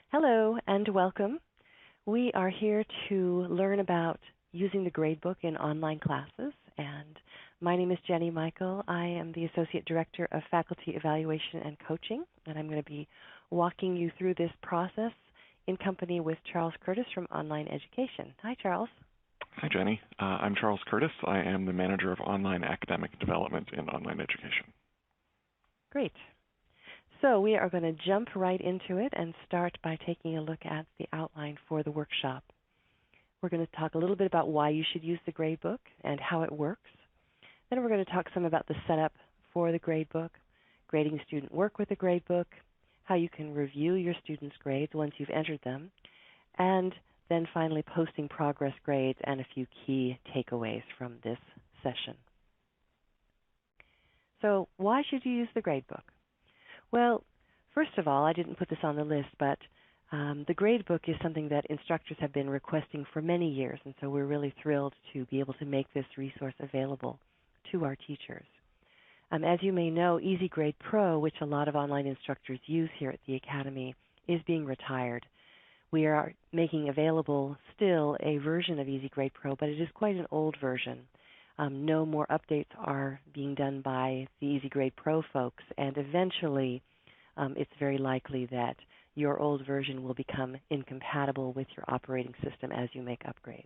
Hello and welcome. We are here to learn about using the Gradebook in online classes, and my name is Jenny Michael. I am the Associate Director of Faculty Evaluation and Coaching, and I'm going to be walking you through this process in company with Charles Curtis from Online Education. Hi, Charles. Hi, Jenny. I'm Charles Curtis. I am the Manager of Online Academic Development in Online Education. Great. So we are going to jump right into it and start by taking a look at the outline for the workshop. We're going to talk a little bit about why you should use the Gradebook and how it works. Then we're going to talk some about the setup for the Gradebook, grading student work with the Gradebook, how you can review your students' grades once you've entered them, and then finally posting progress grades and a few key takeaways from this session. So why should you use the Gradebook? Well, first of all, I didn't put this on the list, but the Gradebook is something that instructors have been requesting for many years, and so we're really thrilled to be able to make this resource available to our teachers. As you may know, Easy Grade Pro, which a lot of online instructors use here at the Academy, is being retired. We are making available still a version of Easy Grade Pro, but it is quite an old version. No more updates are being done by the Easy Grade Pro folks, and eventually it's very likely that your old version will become incompatible with your operating system as you make upgrades.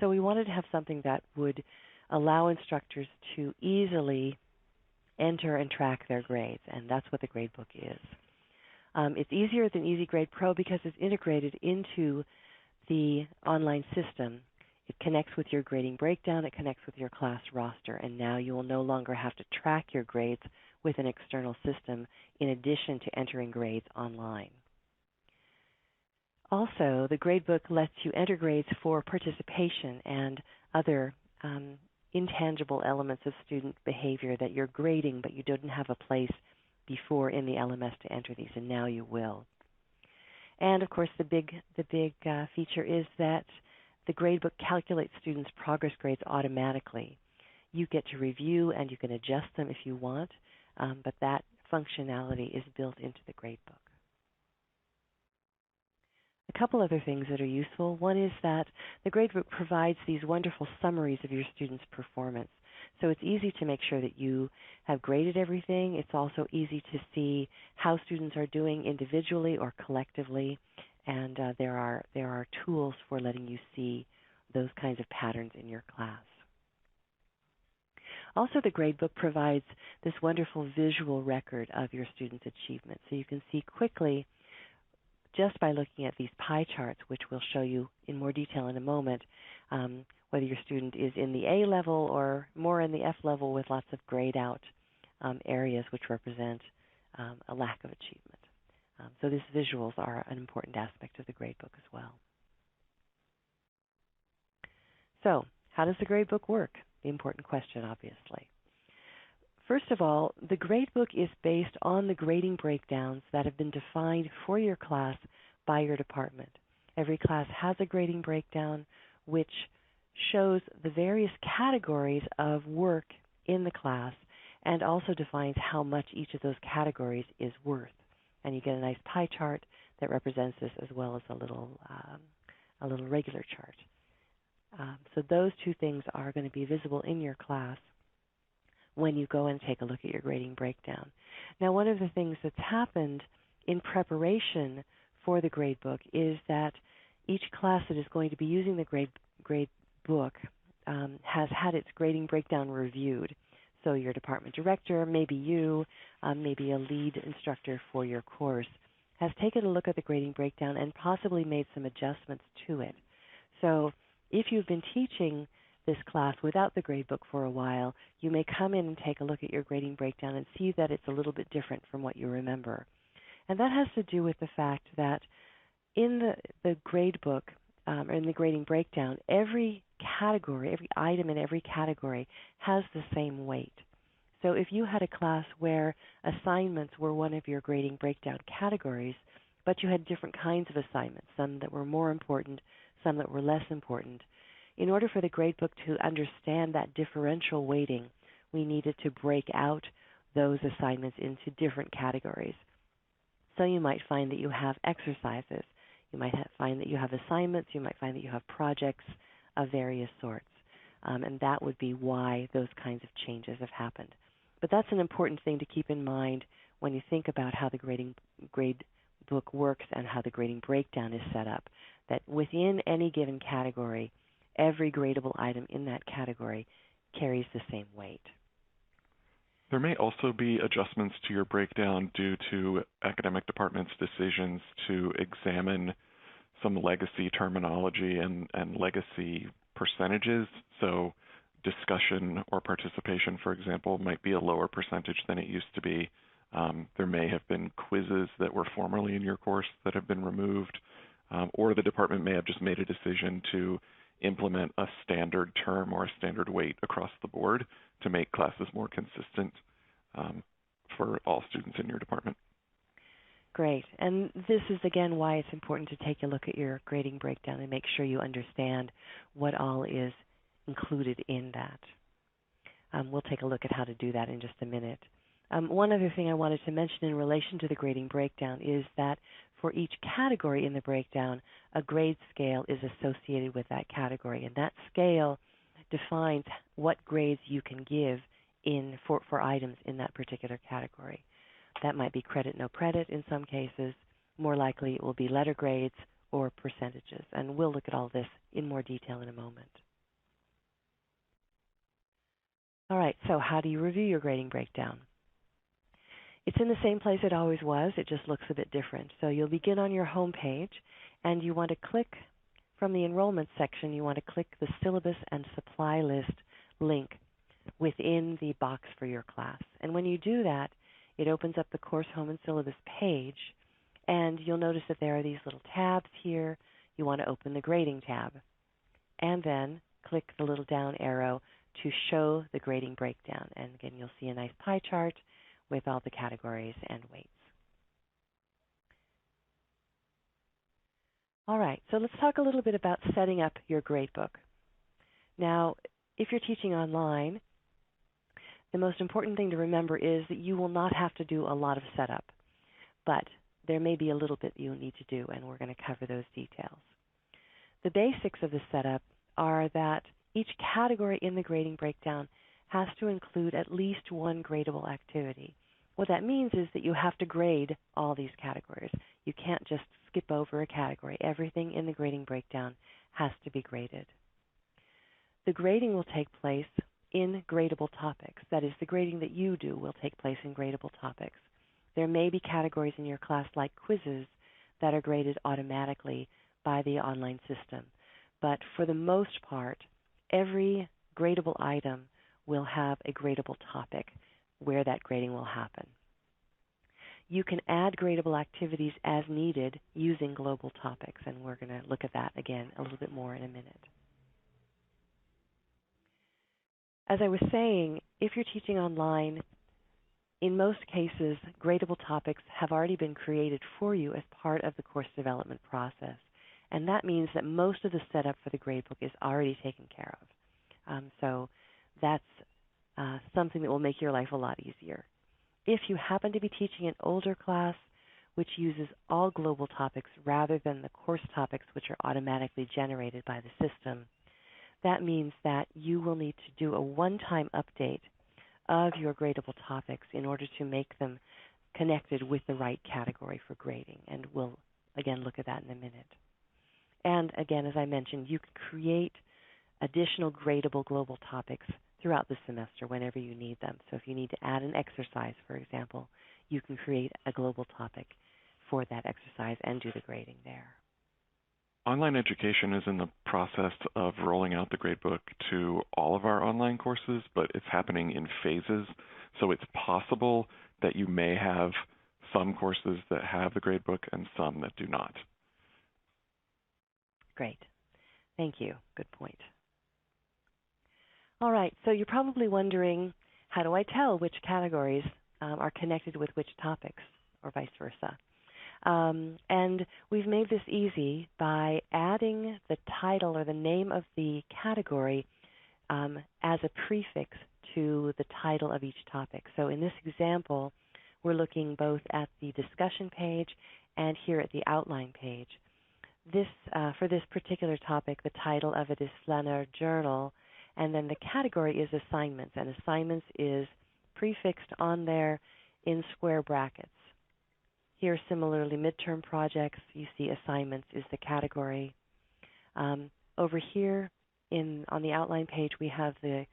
So we wanted to have something that would allow instructors to easily enter and track their grades, and that's what the Gradebook is. It's easier than Easy Grade Pro because it's integrated into the online system. It connects with your grading breakdown, it connects with your class roster, and now you will no longer have to track your grades with an external system in addition to entering grades online. Also, the Gradebook lets you enter grades for participation and other intangible elements of student behavior that you're grading, but you didn't have a place before in the LMS to enter these, and now you will. And of course, the big feature is that the Gradebook calculates students' progress grades automatically. You get to review and you can adjust them if you want, but that functionality is built into the Gradebook. A couple other things that are useful. One is that the Gradebook provides these wonderful summaries of your students' performance. So it's easy to make sure that you have graded everything. It's also easy to see how students are doing individually or collectively, and there are tools for letting you see those kinds of patterns in your class. Also, the Gradebook provides this wonderful visual record of your students' achievement. So you can see quickly, just by looking at these pie charts, which we'll show you in more detail in a moment, whether your student is in the A level or more in the F level with lots of grayed out areas which represent a lack of achievement. So these visuals are an important aspect of the Gradebook as well. So how does the Gradebook work? The important question, obviously. First of all, the Gradebook is based on the grading breakdowns that have been defined for your class by your department. Every class has a grading breakdown which shows the various categories of work in the class and also defines how much each of those categories is worth. And you get a nice pie chart that represents this, as well as a little regular chart. So those two things are going to be visible in your class when you go and take a look at your grading breakdown. Now, one of the things that's happened in preparation for the Gradebook is that each class that is going to be using the Gradebook has had its grading breakdown reviewed. So your department director, maybe you, maybe a lead instructor for your course, has taken a look at the grading breakdown and possibly made some adjustments to it. So if you've been teaching this class without the Gradebook for a while, you may come in and take a look at your grading breakdown and see that it's a little bit different from what you remember. And that has to do with the fact that in the Gradebook, or in the grading breakdown, every category, every item in every category has the same weight. So if you had a class where assignments were one of your grading breakdown categories, but you had different kinds of assignments, some that were more important, some that were less important, in order for the Gradebook to understand that differential weighting, we needed to break out those assignments into different categories. So you might find that you have exercises You might find that you have assignments. You might find that you have projects of various sorts. And that would be why those kinds of changes have happened. But that's an important thing to keep in mind when you think about how the grade book works and how the grading breakdown is set up, that within any given category, every gradable item in that category carries the same weight. There may also be adjustments to your breakdown due to academic departments' decisions to examine some legacy terminology and legacy percentages. So discussion or participation, for example, might be a lower percentage than it used to be. There may have been quizzes that were formerly in your course that have been removed, or the department may have just made a decision to implement a standard term or a standard weight across the board to make classes more consistent for all students in your department. Great. And this is, again, why it's important to take a look at your grading breakdown and make sure you understand what all is included in that. We'll take a look at how to do that in just a minute. One other thing I wanted to mention in relation to the grading breakdown is that for each category in the breakdown, a grade scale is associated with that category, and that scale defines what grades you can give for items in that particular category. That might be credit, no credit in some cases. More likely it will be letter grades or percentages, and we'll look at all this in more detail in a moment. All right, so how do you review your grading breakdown? It's in the same place it always was. It just looks a bit different. So you'll begin on your home page, and you want to click from the enrollment section, you want to click the syllabus and supply list link within the box for your class. And when you do that, it opens up the course home and syllabus page, and you'll notice that there are these little tabs here. You want to open the grading tab, and then click the little down arrow to show the grading breakdown. And again, you'll see a nice pie chart with all the categories and weights. All right, so let's talk a little bit about setting up your gradebook. Now, if you're teaching online, the most important thing to remember is that you will not have to do a lot of setup, but there may be a little bit you need to do, and we're going to cover those details. The basics of the setup are that each category in the grading breakdown has to include at least one gradable activity. What that means is that you have to grade all these categories. You can't just skip over a category. Everything in the grading breakdown has to be graded. The grading will take place in gradable topics. That is, the grading that you do will take place in gradable topics. There may be categories in your class like quizzes that are graded automatically by the online system. But for the most part, every gradable item will have a gradable topic where that grading will happen. You can add gradable activities as needed using global topics, and we're going to look at that again a little bit more in a minute. As I was saying, if you're teaching online, in most cases, gradable topics have already been created for you as part of the course development process. And that means that most of the setup for the gradebook is already taken care of. So that's something that will make your life a lot easier. If you happen to be teaching an older class, which uses all global topics rather than the course topics which are automatically generated by the system, that means that you will need to do a one-time update of your gradable topics in order to make them connected with the right category for grading. And we'll, again, look at that in a minute. And again, as I mentioned, you can create additional gradable global topics throughout the semester whenever you need them. So if you need to add an exercise, for example, you can create a global topic for that exercise and do the grading there. Online education is in the process of rolling out the gradebook to all of our online courses, but it's happening in phases. So it's possible that you may have some courses that have the gradebook and some that do not. Great. Thank you. Good point. All right, so you're probably wondering, how do I tell which categories are connected with which topics, or vice versa? And we've made this easy by adding the title or the name of the category as a prefix to the title of each topic. So in this example, we're looking both at the discussion page and here at the outline page. For this particular topic, the title of it is Flaneur Journal, and then the category is assignments, and assignments is prefixed on there in square brackets. Here, similarly, midterm projects, you see assignments is the category. Over here on the outline page, we have the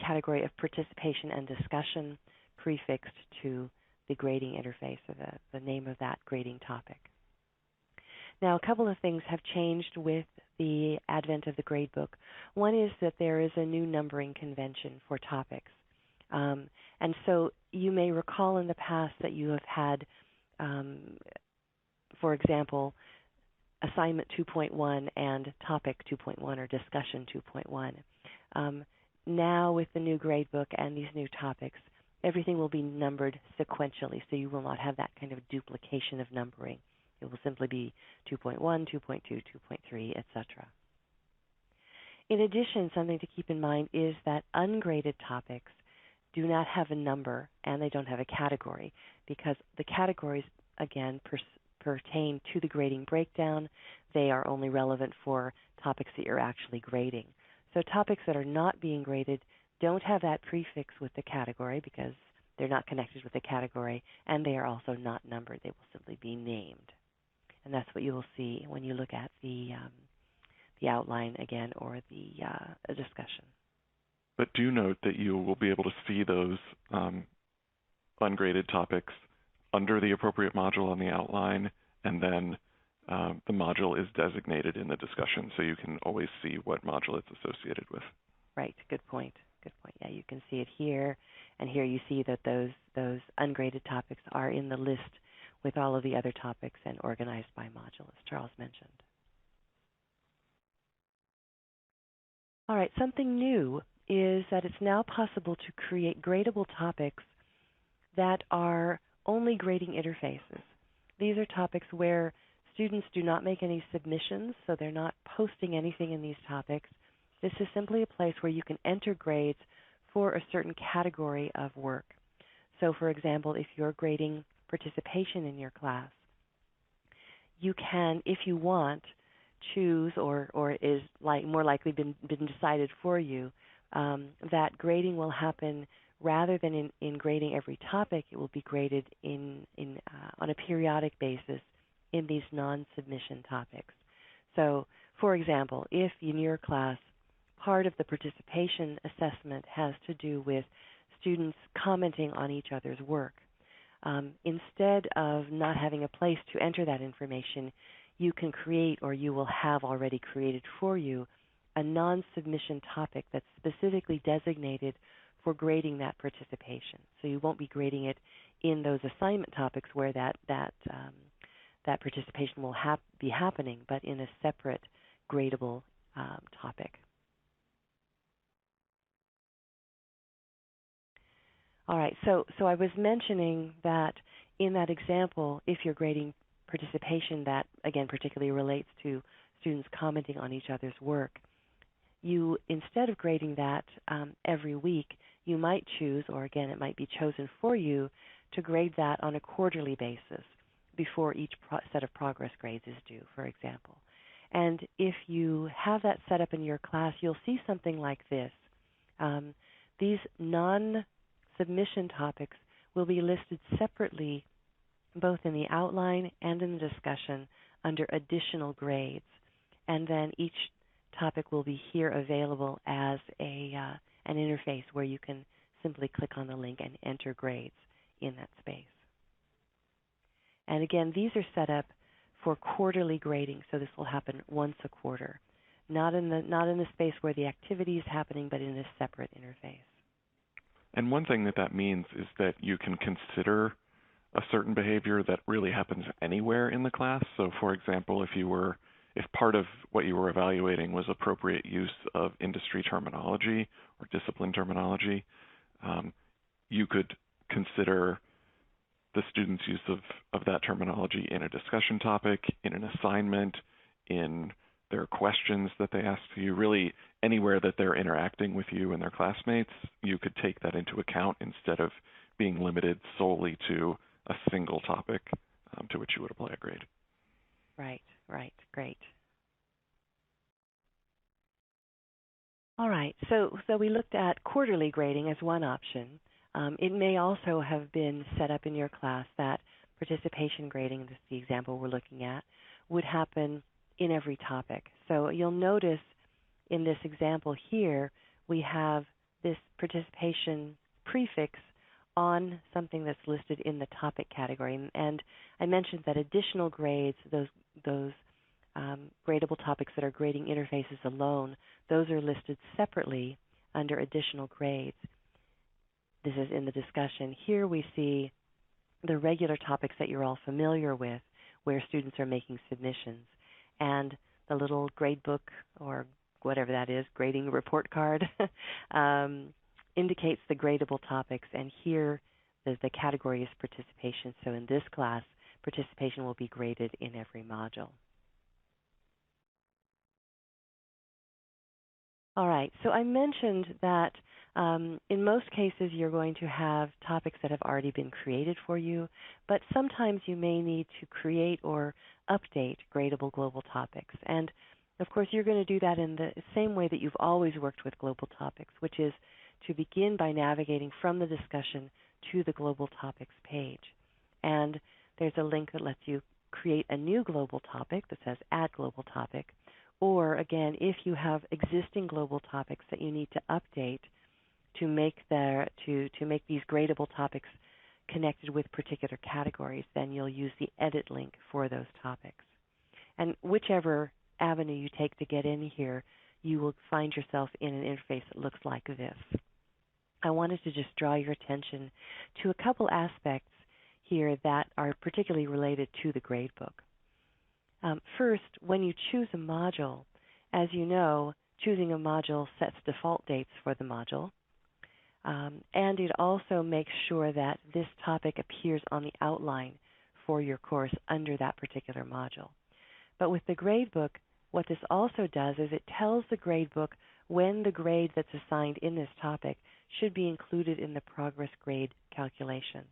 category of participation and discussion prefixed to the grading interface, or the name of that grading topic. Now, a couple of things have changed with the advent of the gradebook. One is that there is a new numbering convention for topics. And so you may recall in the past that you have had, for example, assignment 2.1 and topic 2.1 or discussion 2.1. Now with the new gradebook and these new topics, everything will be numbered sequentially, so you will not have that kind of duplication of numbering. It will simply be 2.1, 2.2, 2.3, etc. In addition, something to keep in mind is that ungraded topics do not have a number and they don't have a category, because the categories, again, pertain to the grading breakdown. They are only relevant for topics that you're actually grading. So topics that are not being graded don't have that prefix with the category because they're not connected with the category, and they are also not numbered. They will simply be named. And that's what you will see when you look at the outline again, or the discussion. But do note that you will be able to see those ungraded topics under the appropriate module on the outline, and then the module is designated in the discussion, so you can always see what module it's associated with. Right. Good point. Good point. Yeah, you can see it here, and here you see that those ungraded topics are in the list with all of the other topics and organized by module, as Charles mentioned. All right, something new is that it's now possible to create gradable topics that are only grading interfaces. These are topics where students do not make any submissions, so they're not posting anything in these topics. This is simply a place where you can enter grades for a certain category of work. So, for example, if you're grading participation in your class, you can, if you want, choose or is more likely been decided for you that grading will happen rather than in grading every topic. It will be graded on a periodic basis in these non-submission topics. So, for example, if in your class part of the participation assessment has to do with students commenting on each other's work, instead of not having a place to enter that information, you can create, or you will have already created for you, a non-submission topic that's specifically designated for grading that participation. So you won't be grading it in those assignment topics where that participation will be happening, but in a separate gradable topic. All right, so I was mentioning that in that example, if you're grading participation that, again, particularly relates to students commenting on each other's work, you, instead of grading that every week, you might choose, or again, it might be chosen for you, to grade that on a quarterly basis before each set of progress grades is due, for example. And if you have that set up in your class, you'll see something like this. These non-submission topics will be listed separately both in the outline and in the discussion under additional grades. And then each topic will be here available as an interface where you can simply click on the link and enter grades in that space. And again, these are set up for quarterly grading, so this will happen once a quarter, not in the space where the activity is happening, but in a separate interface. And one thing that means is that you can consider a certain behavior that really happens anywhere in the class. So, for example, if part of what you were evaluating was appropriate use of industry terminology or discipline terminology, you could consider the students' use of that terminology in a discussion topic, in an assignment, in their questions that they ask you. Really, anywhere that they're interacting with you and their classmates, you could take that into account instead of being limited solely to a single topic to which you would apply a grade. Right, great. So we looked at quarterly grading as one option. It may also have been set up in your class that participation grading, this is the example we're looking at, would happen in every topic. So you'll notice in this example here, we have this participation prefix on something that's listed in the topic category. And I mentioned that additional grades, those gradable topics that are grading interfaces alone, those are listed separately under additional grades. This is in the discussion. Here we see the regular topics that you're all familiar with, where students are making submissions. And the little gradebook, or whatever that is, grading report card, indicates the gradable topics. And here the category is participation. So in this class, participation will be graded in every module. All right, so I mentioned that in most cases you're going to have topics that have already been created for you, but sometimes you may need to create or update gradable global topics. And of course you're going to do that in the same way that you've always worked with global topics, which is to begin by navigating from the discussion to the global topics page. And there's a link that lets you create a new global topic that says Add Global Topic. Or again, if you have existing global topics that you need to update to make these gradable topics connected with particular categories, then you'll use the edit link for those topics. And whichever avenue you take to get in here, you will find yourself in an interface that looks like this. I wanted to just draw your attention to a couple aspects here that are particularly related to the gradebook. First, when you choose a module, as you know, choosing a module sets default dates for the module. And it also makes sure that this topic appears on the outline for your course under that particular module. But with the gradebook, what this also does is it tells the gradebook when the grade that's assigned in this topic should be included in the progress grade calculations.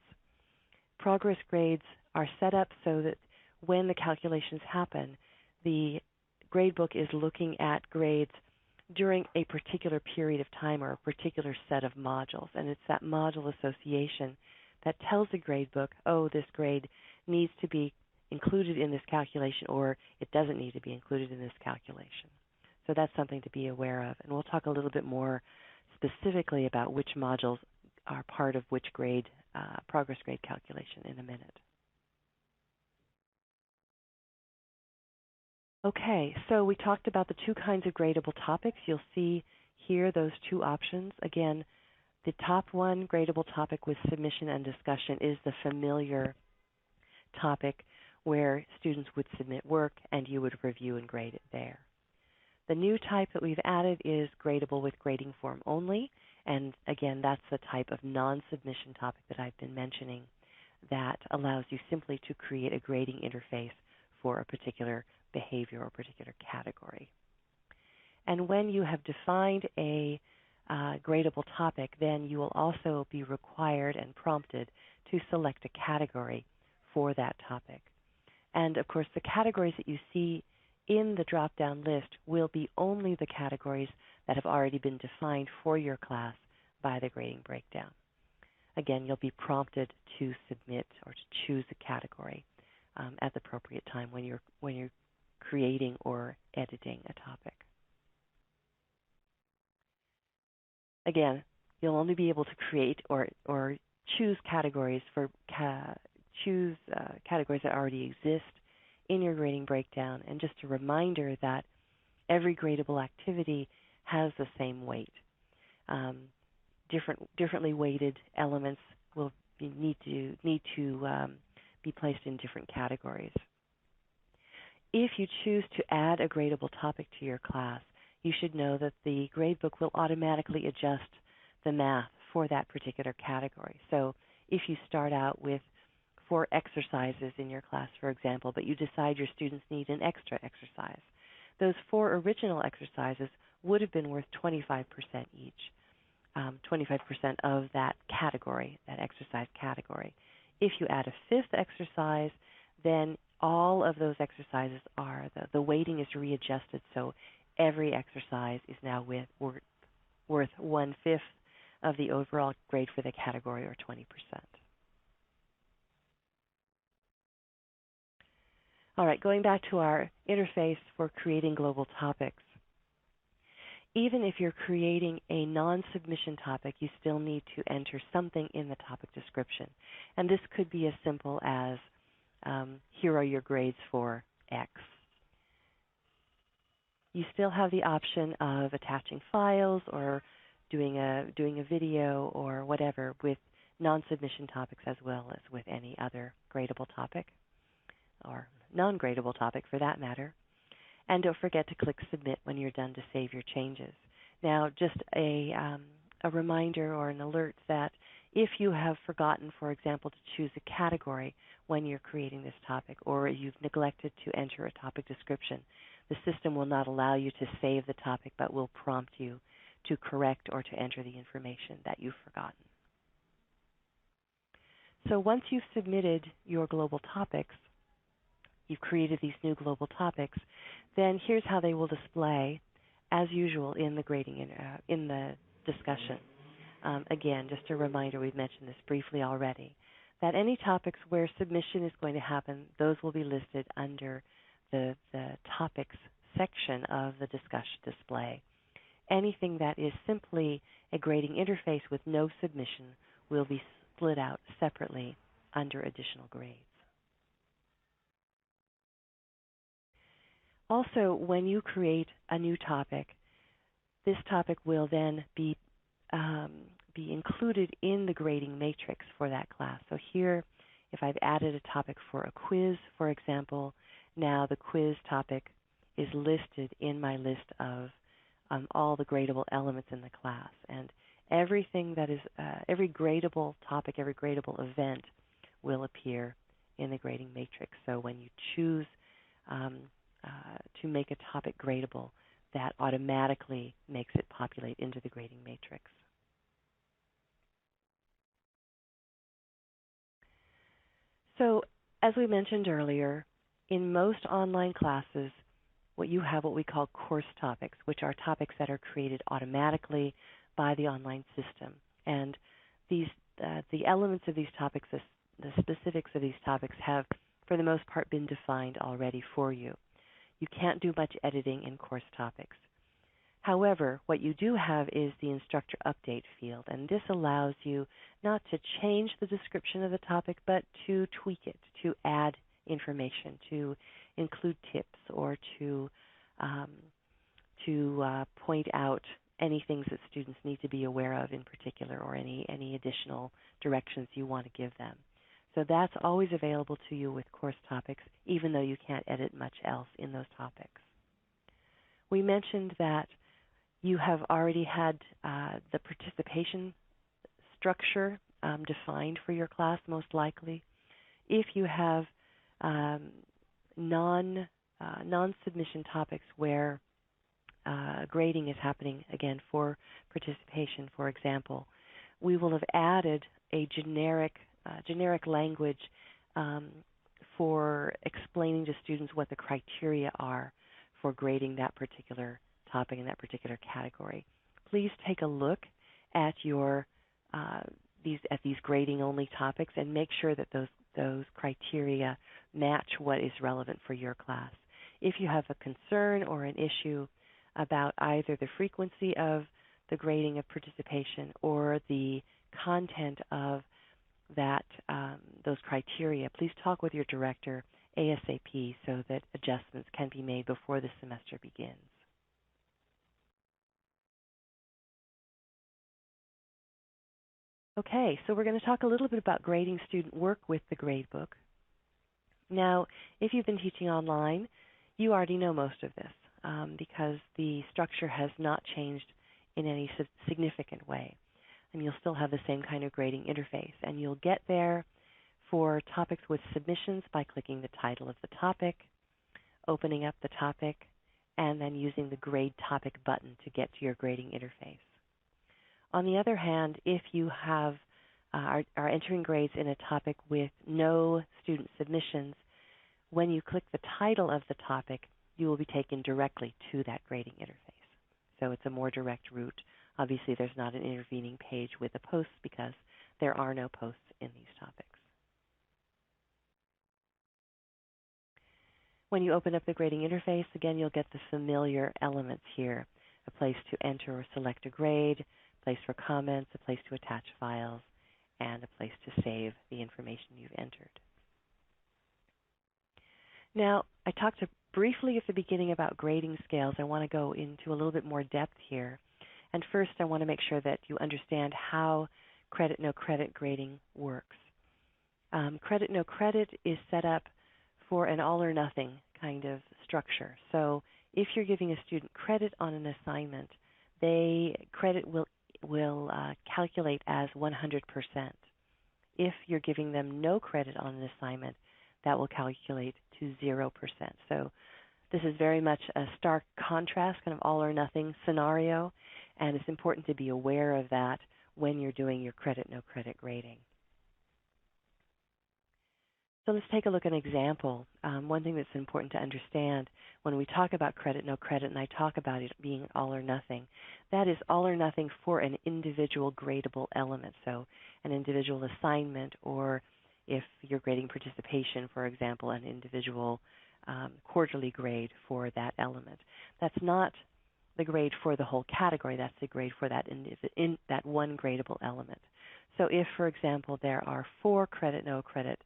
Progress grades are set up so that when the calculations happen, the gradebook is looking at grades during a particular period of time or a particular set of modules. And it's that module association that tells the gradebook, oh, this grade needs to be included in this calculation, or it doesn't need to be included in this calculation. So that's something to be aware of. And we'll talk a little bit more specifically about which modules are part of which grade, progress grade calculation in a minute. Okay, so we talked about the two kinds of gradable topics. You'll see here those two options. Again, the top one, gradable topic with submission and discussion, is the familiar topic where students would submit work and you would review and grade it there. The new type that we've added is gradable with grading form only. And again, that's the type of non-submission topic that I've been mentioning that allows you simply to create a grading interface for a particular behavior or particular category. And when you have defined a gradable topic, then you will also be required and prompted to select a category for that topic. And of course, the categories that you see in the drop-down list will be only the categories that have already been defined for your class by the grading breakdown. Again, you'll be prompted to submit or to choose a category at the appropriate time when you're creating or editing a topic. Again, you'll only be able to create or choose categories for categories that already exist in your grading breakdown. And just a reminder that every gradable activity has the same weight. Differently weighted elements will need to be placed in different categories. If you choose to add a gradable topic to your class, you should know that the gradebook will automatically adjust the math for that particular category. So if you start out with 4 exercises in your class, for example, but you decide your students need an extra exercise, those 4 original exercises would have been worth 25% each, 25% of that category, that exercise category. If you add a 5th exercise, then all of those exercises the weighting is readjusted, so every exercise is now worth worth 1/5 of the overall grade for the category, or 20%. All right, going back to our interface for creating global topics. Even if you're creating a non-submission topic, you still need to enter something in the topic description. And this could be as simple as, here are your grades for X. You still have the option of attaching files or doing a video or whatever with non-submission topics, as well as with any other gradable topic, or non-gradable topic for that matter. And don't forget to click Submit when you're done to save your changes. Now, just a reminder or an alert that if you have forgotten, for example, to choose a category when you're creating this topic, or you've neglected to enter a topic description, the system will not allow you to save the topic, but will prompt you to correct or to enter the information that you've forgotten. So once you've submitted your global topics, you've created these new global topics, then here's how they will display as usual in the grading in the discussion. Again, just a reminder, we've mentioned this briefly already, that any topics where submission is going to happen, those will be listed under the topics section of the discussion display. Anything that is simply a grading interface with no submission will be split out separately under additional grades. Also, when you create a new topic, this topic will then be included in the grading matrix for that class. So here, if I've added a topic for a quiz, for example, now the quiz topic is listed in my list of all the gradable elements in the class. And everything that is, every gradable topic, every gradable event will appear in the grading matrix. So when you choose to make a topic gradable, that automatically makes it populate into the grading matrix. So as we mentioned earlier, in most online classes, you have what we call course topics, which are topics that are created automatically by the online system. And these, the elements of these topics, the specifics of these topics have, for the most part, been defined already for you. You can't do much editing in course topics. However, what you do have is the instructor update field, and this allows you not to change the description of the topic, but to tweak it, to add information, to include tips, or to point out any things that students need to be aware of in particular, or any additional directions you want to give them. So that's always available to you with course topics, even though you can't edit much else in those topics. We mentioned that you have already had the participation structure defined for your class, most likely. If you have non-submission topics where grading is happening, again, for participation, for example, we will have added a generic language for explaining to students what the criteria are for grading that particular topic in that particular category. Please take a look at your these grading-only topics and make sure that those criteria match what is relevant for your class. If you have a concern or an issue about either the frequency of the grading of participation or the content of that those criteria, please talk with your director ASAP so that adjustments can be made before the semester begins. Okay, so we're going to talk a little bit about grading student work with the Gradebook. Now, if you've been teaching online, you already know most of this because the structure has not changed in any significant way. And you'll still have the same kind of grading interface. And you'll get there for topics with submissions by clicking the title of the topic, opening up the topic, and then using the Grade Topic button to get to your grading interface. On the other hand, if you have are entering grades in a topic with no student submissions, when you click the title of the topic, you will be taken directly to that grading interface. So it's a more direct route Obviously, there's not an intervening page with the posts because there are no posts in these topics. When you open up the grading interface, again, you'll get the familiar elements here: a place to enter or select a grade, a place for comments, a place to attach files, and a place to save the information you've entered. Now, I talked briefly at the beginning about grading scales. I want to go into a little bit more depth here. And first, I want to make sure that you understand how credit, no credit grading works. Credit, no credit is set up for an all or nothing kind of structure. So if you're giving a student credit on an assignment, credit will calculate as 100%. If you're giving them no credit on an assignment, that will calculate to 0%. So this is very much a stark contrast, kind of all or nothing scenario, and it's important to be aware of that when you're doing your credit, no credit grading. So let's take a look at an example. One thing that's important to understand when we talk about credit, no credit, and I talk about it being all or nothing, that is all or nothing for an individual gradable element. So an individual assignment, or if you're grading participation, for example, an individual quarterly grade for that element. That's not the grade for the whole category. That's the grade for that in that one gradable element. So if, for example, there are 4 credit, no credit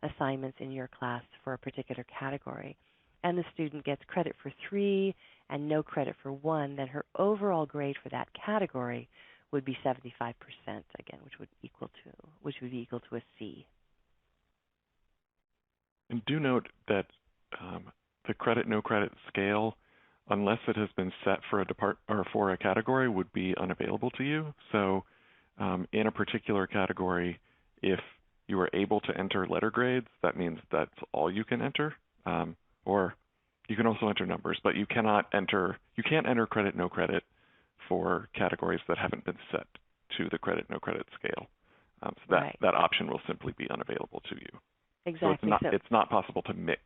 assignments in your class for a particular category, and the student gets credit for 3 and no credit for 1, then her overall grade for that category would be 75%, again, which would be equal to a C. And do note that the credit no credit scale, unless it has been set for for a category, would be unavailable to you. So in a particular category, if you are able to enter letter grades, that means that's all you can enter. Or you can also enter numbers, but you can't enter credit no credit for categories that haven't been set to the credit no credit scale. So that option will simply be unavailable to you. Exactly. So it's not possible to mix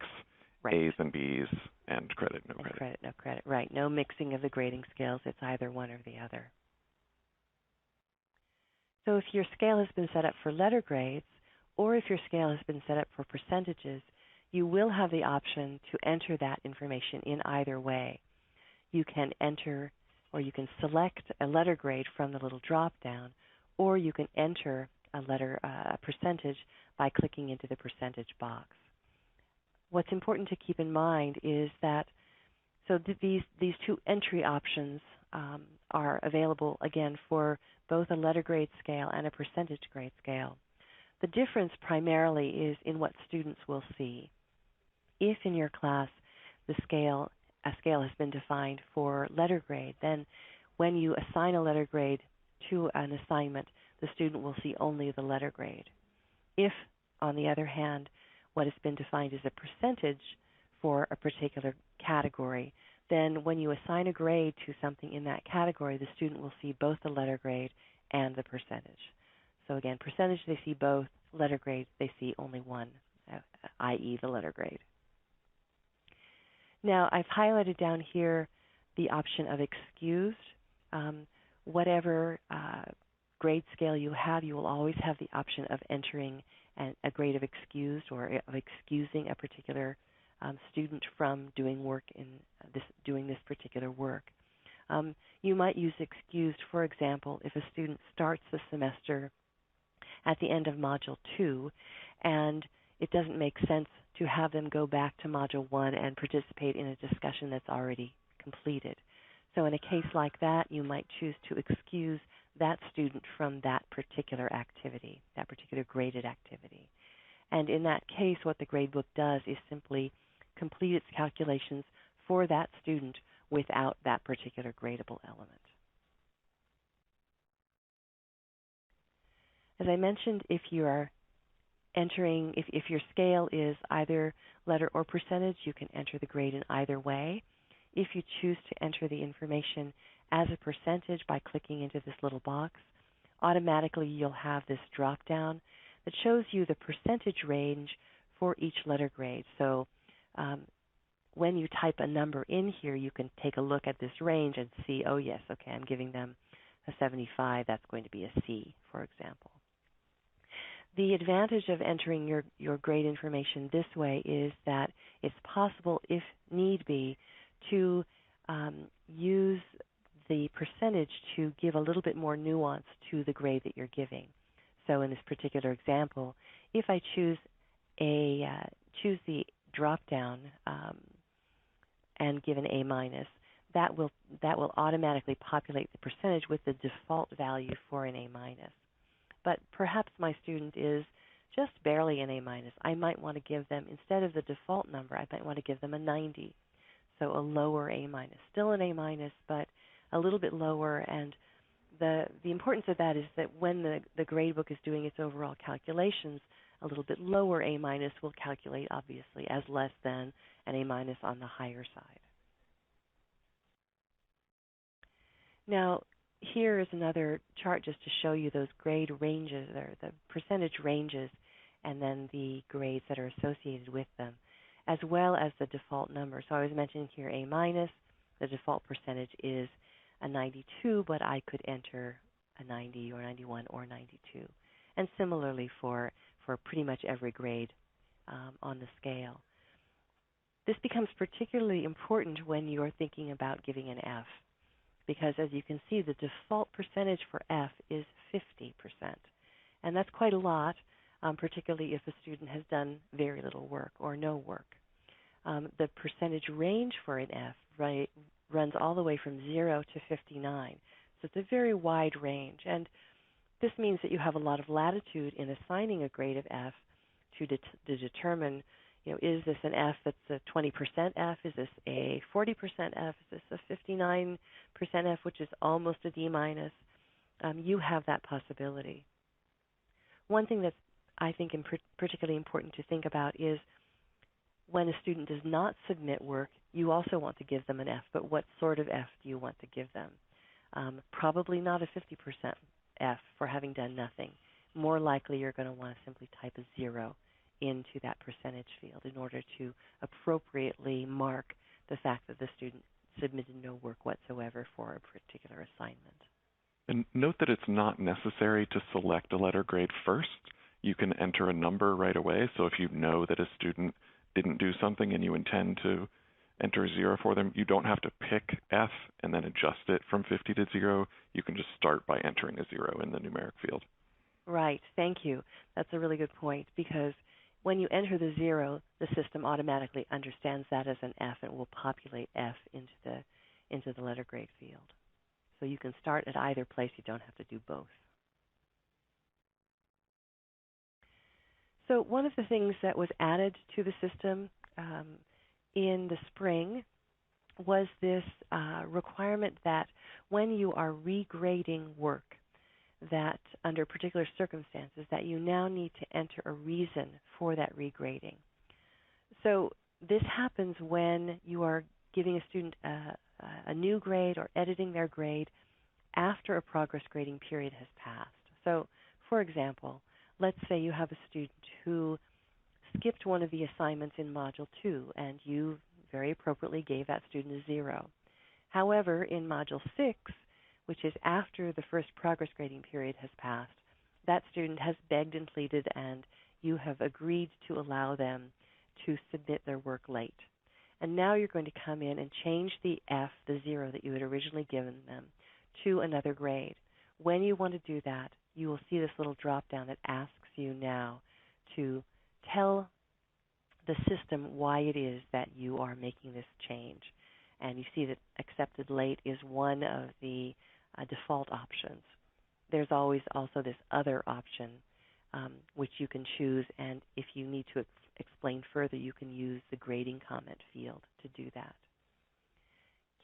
right. A's and B's and credit no credit. Credit no credit, right. No mixing of the grading scales. It's either one or the other. So if your scale has been set up for letter grades, or if your scale has been set up for percentages, you will have the option to enter that information in either way. You can enter, or you can select a letter grade from the little drop-down, or you can enter a percentage by clicking into the percentage box. What's important to keep in mind is that these 2 entry options are available, again, for both a letter grade scale and a percentage grade scale. The difference primarily is in what students will see. If in your class a scale has been defined for letter grade, then when you assign a letter grade to an assignment, the student will see only the letter grade. If, on the other hand, what has been defined as a percentage for a particular category, then when you assign a grade to something in that category, the student will see both the letter grade and the percentage. So again, percentage, they see both. Letter grade, they see only one, i.e. the letter grade. Now, I've highlighted down here the option of excused. Whatever grade scale you have, you will always have the option of entering a grade of excused, or of excusing a particular student from doing this particular work. You might use excused, for example, if a student starts the semester at the end of Module 2, and it doesn't make sense to have them go back to Module 1 and participate in a discussion that's already completed. So in a case like that, you might choose to excuse that student from that particular activity, that particular graded activity. And in that case, what the gradebook does is simply complete its calculations for that student without that particular gradable element. As I mentioned, if you are entering, if your scale is either letter or percentage, you can enter the grade in either way. If you choose to enter the information as a percentage by clicking into this little box, automatically you'll have this drop-down that shows you the percentage range for each letter grade. So when you type a number in here, you can take a look at this range and see, oh yes, okay, I'm giving them a 75, that's going to be a C, for example. The advantage of entering your grade information this way is that it's possible, if need be, to use the percentage to give a little bit more nuance to the grade that you're giving. So in this particular example, if I choose the drop down and give an A minus, that will automatically populate the percentage with the default value for an A minus. But perhaps my student is just barely an A minus. I might want to give them, instead of the default number, I might want to give them a 90, so a lower A minus. Still an A minus, but a little bit lower. And the importance of that is that when the gradebook is doing its overall calculations, a little bit lower A minus will calculate, obviously, as less than an A minus on the higher side. Now, here is another chart just to show you those grade ranges, or the percentage ranges, and then the grades that are associated with them, as well as the default number. So I was mentioning here A minus. The default percentage is a 92, but I could enter a 90 or 91 or 92. And similarly for pretty much every grade on the scale. This becomes particularly important when you're thinking about giving an F, because as you can see, the default percentage for F is 50%. And that's quite a lot, particularly if a student has done very little work or no work. The percentage range for an F runs all the way from 0 to 59. So it's a very wide range. And this means that you have a lot of latitude in assigning a grade of F to determine, is this an F that's a 20% F? Is this a 40% F? Is this a 59% F, which is almost a D minus? You have that possibility. One thing that's, I think, particularly important to think about is when a student does not submit work, you also want to give them an F, but what sort of F do you want to give them? Probably not a 50% F for having done nothing. More likely you're going to want to simply type a 0 into that percentage field in order to appropriately mark the fact that the student submitted no work whatsoever for a particular assignment. And note that it's not necessary to select a letter grade first. You can enter a number right away. So if you know that a student didn't do something and you intend to enter 0 for them, you don't have to pick F and then adjust it from 50 to 0. You can just start by entering a 0 in the numeric field. Right. Thank you. That's a really good point, because when you enter the 0, the system automatically understands that as an F and will populate F into the letter grade field. So you can start at either place. You don't have to do both. So one of the things that was added to the system in the spring was this requirement that when you are regrading work, that under particular circumstances, that you now need to enter a reason for that regrading. So this happens when you are giving a student a new grade or editing their grade after a progress grading period has passed. So, for example, let's say you have a student who skipped one of the assignments in Module 2, and you very appropriately gave that student a 0. However, in Module 6, which is after the first progress grading period has passed, that student has begged and pleaded, and you have agreed to allow them to submit their work late. And now you're going to come in and change the F, the 0 that you had originally given them, to another grade. When you want to do that, you will see this little drop down that asks you now to tell the system why it is that you are making this change. And you see that accepted late is one of the default options. There's always also this other option which you can choose, and if you need to explain further, you can use the grading comment field to do that.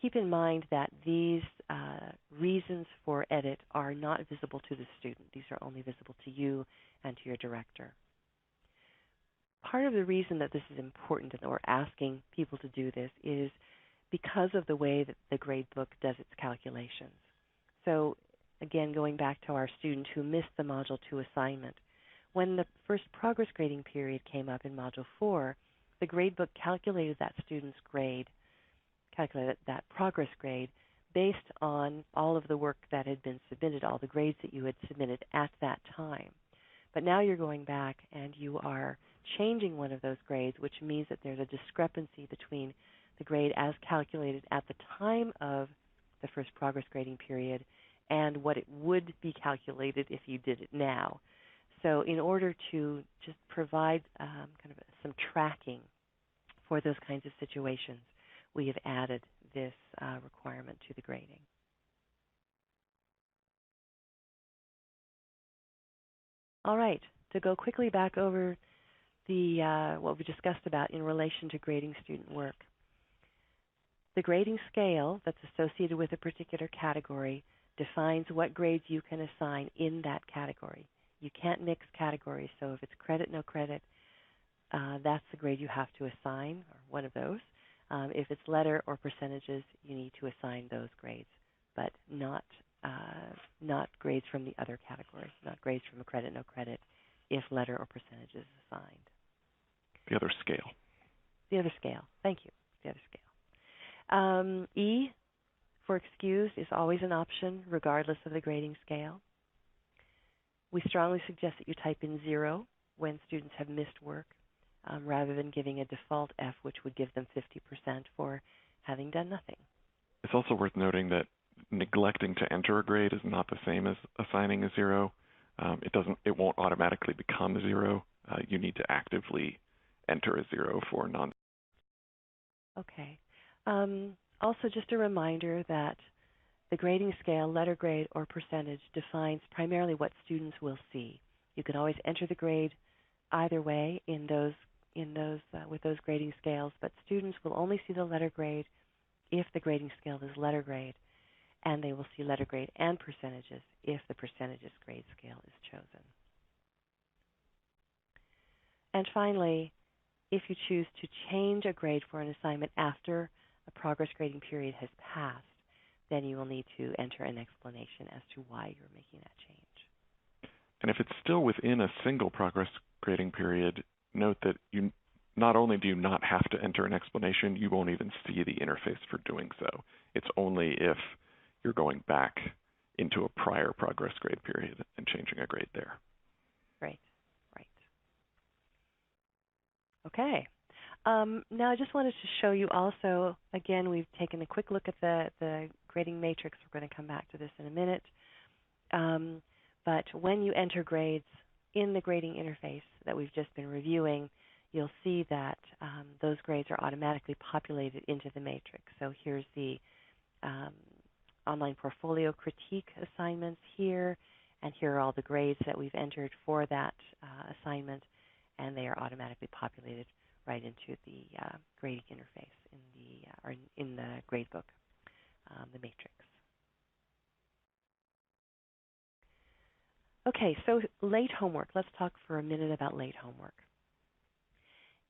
Keep in mind that these reasons for edit are not visible to the student. These are only visible to you and to your director. Part of the reason that this is important and that we're asking people to do this is because of the way that the gradebook does its calculations. So again, going back to our student who missed the Module 2 assignment, when the first progress grading period came up in Module 4, the gradebook calculated that student's grade, calculated that progress grade, based on all of the work that had been submitted, all the grades that you had submitted at that time. But now you're going back and you are changing one of those grades, which means that there's a discrepancy between the grade as calculated at the time of the first progress grading period and what it would be calculated if you did it now. So in order to just provide kind of some tracking for those kinds of situations, we have added this requirement to the grading. All right, to go quickly back over the what we discussed about in relation to grading student work. The grading scale that's associated with a particular category defines what grades you can assign in that category. You can't mix categories, so if it's credit, no credit, that's the grade you have to assign, or one of those. If it's letter or percentages, you need to assign those grades, but not grades from the other category, not grades from a credit, no credit, if letter or percentage is assigned. The other scale. The other scale. Thank you. The other scale. E for excused is always an option, regardless of the grading scale. We strongly suggest that you type in 0 when students have missed work, rather than giving a default F, which would give them 50% for having done nothing. It's also worth noting that neglecting to enter a grade is not the same as assigning a 0. It won't automatically become a 0. You need to actively enter a 0 for non. Okay. Also, just a reminder that the grading scale, letter grade, or percentage defines primarily what students will see. You can always enter the grade either way with those grading scales, but students will only see the letter grade if the grading scale is letter grade, and they will see letter grade and percentages if the percentages grade scale is chosen. And finally, if you choose to change a grade for an assignment after a progress grading period has passed, then you will need to enter an explanation as to why you're making that change. And if it's still within a single progress grading period, note that you not only do you not have to enter an explanation, you won't even see the interface for doing so. It's only if you're going back into a prior progress grade period and changing a grade there. Right. Okay. Now I just wanted to show you also, again, we've taken a quick look at the grading matrix. We're going to come back to this in a minute. But when you enter grades in the grading interface that we've just been reviewing, you'll see that those grades are automatically populated into the matrix. So here's the online portfolio critique assignments here, and here are all the grades that we've entered for that assignment, and they are automatically populated right into the grading interface in the Gradebook, the matrix. Okay, so late homework. Let's talk for a minute about late homework.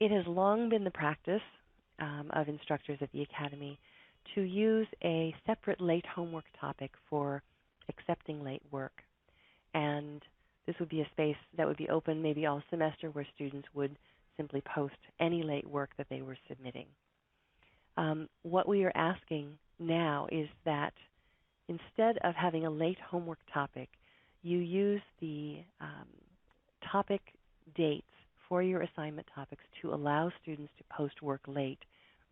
It has long been the practice of instructors at the Academy to use a separate late homework topic for accepting late work. And this would be a space that would be open maybe all semester where students would simply post any late work that they were submitting. What we are asking now is that instead of having a late homework topic, you use the topic dates for your assignment topics to allow students to post work late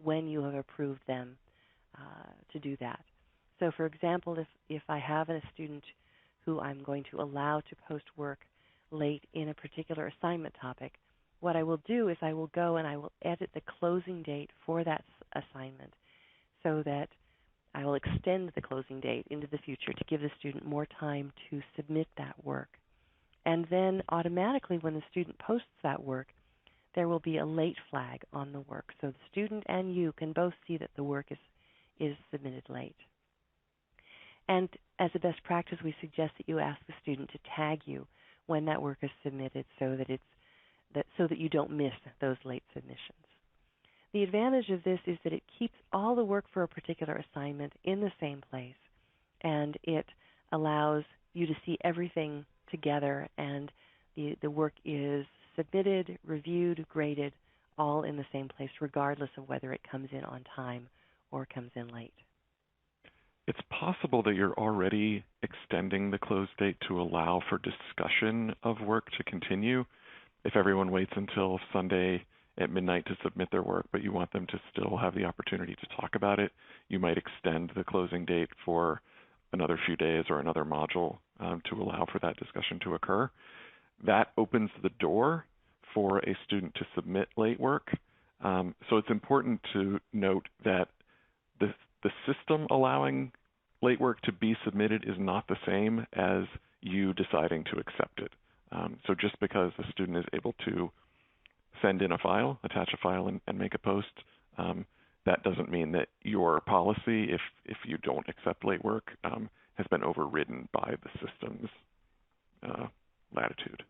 when you have approved them to do that. So for example, if I have a student who I'm going to allow to post work late in a particular assignment topic, what I will do is I will go and I will edit the closing date for that assignment so that I will extend the closing date into the future to give the student more time to submit that work. And then automatically when the student posts that work, there will be a late flag on the work. So the student and you can both see that the work is submitted late. And as a best practice, we suggest that you ask the student to tag you when that work is submitted so that you don't miss those late submissions. The advantage of this is that it keeps all the work for a particular assignment in the same place, and it allows you to see everything together, and the work is submitted, reviewed, graded, all in the same place, regardless of whether it comes in on time or comes in late. It's possible that you're already extending the close date to allow for discussion of work to continue. If everyone waits until Sunday at midnight to submit their work, but you want them to still have the opportunity to talk about it, you might extend the closing date for another few days or another module to allow for that discussion to occur. That opens the door for a student to submit late work. So it's important to note that the system allowing late work to be submitted is not the same as you deciding to accept it. So just because the student is able to send in a file, attach a file, and make a post, that doesn't mean that your policy, if you don't accept late work, has been overridden by the system's latitude.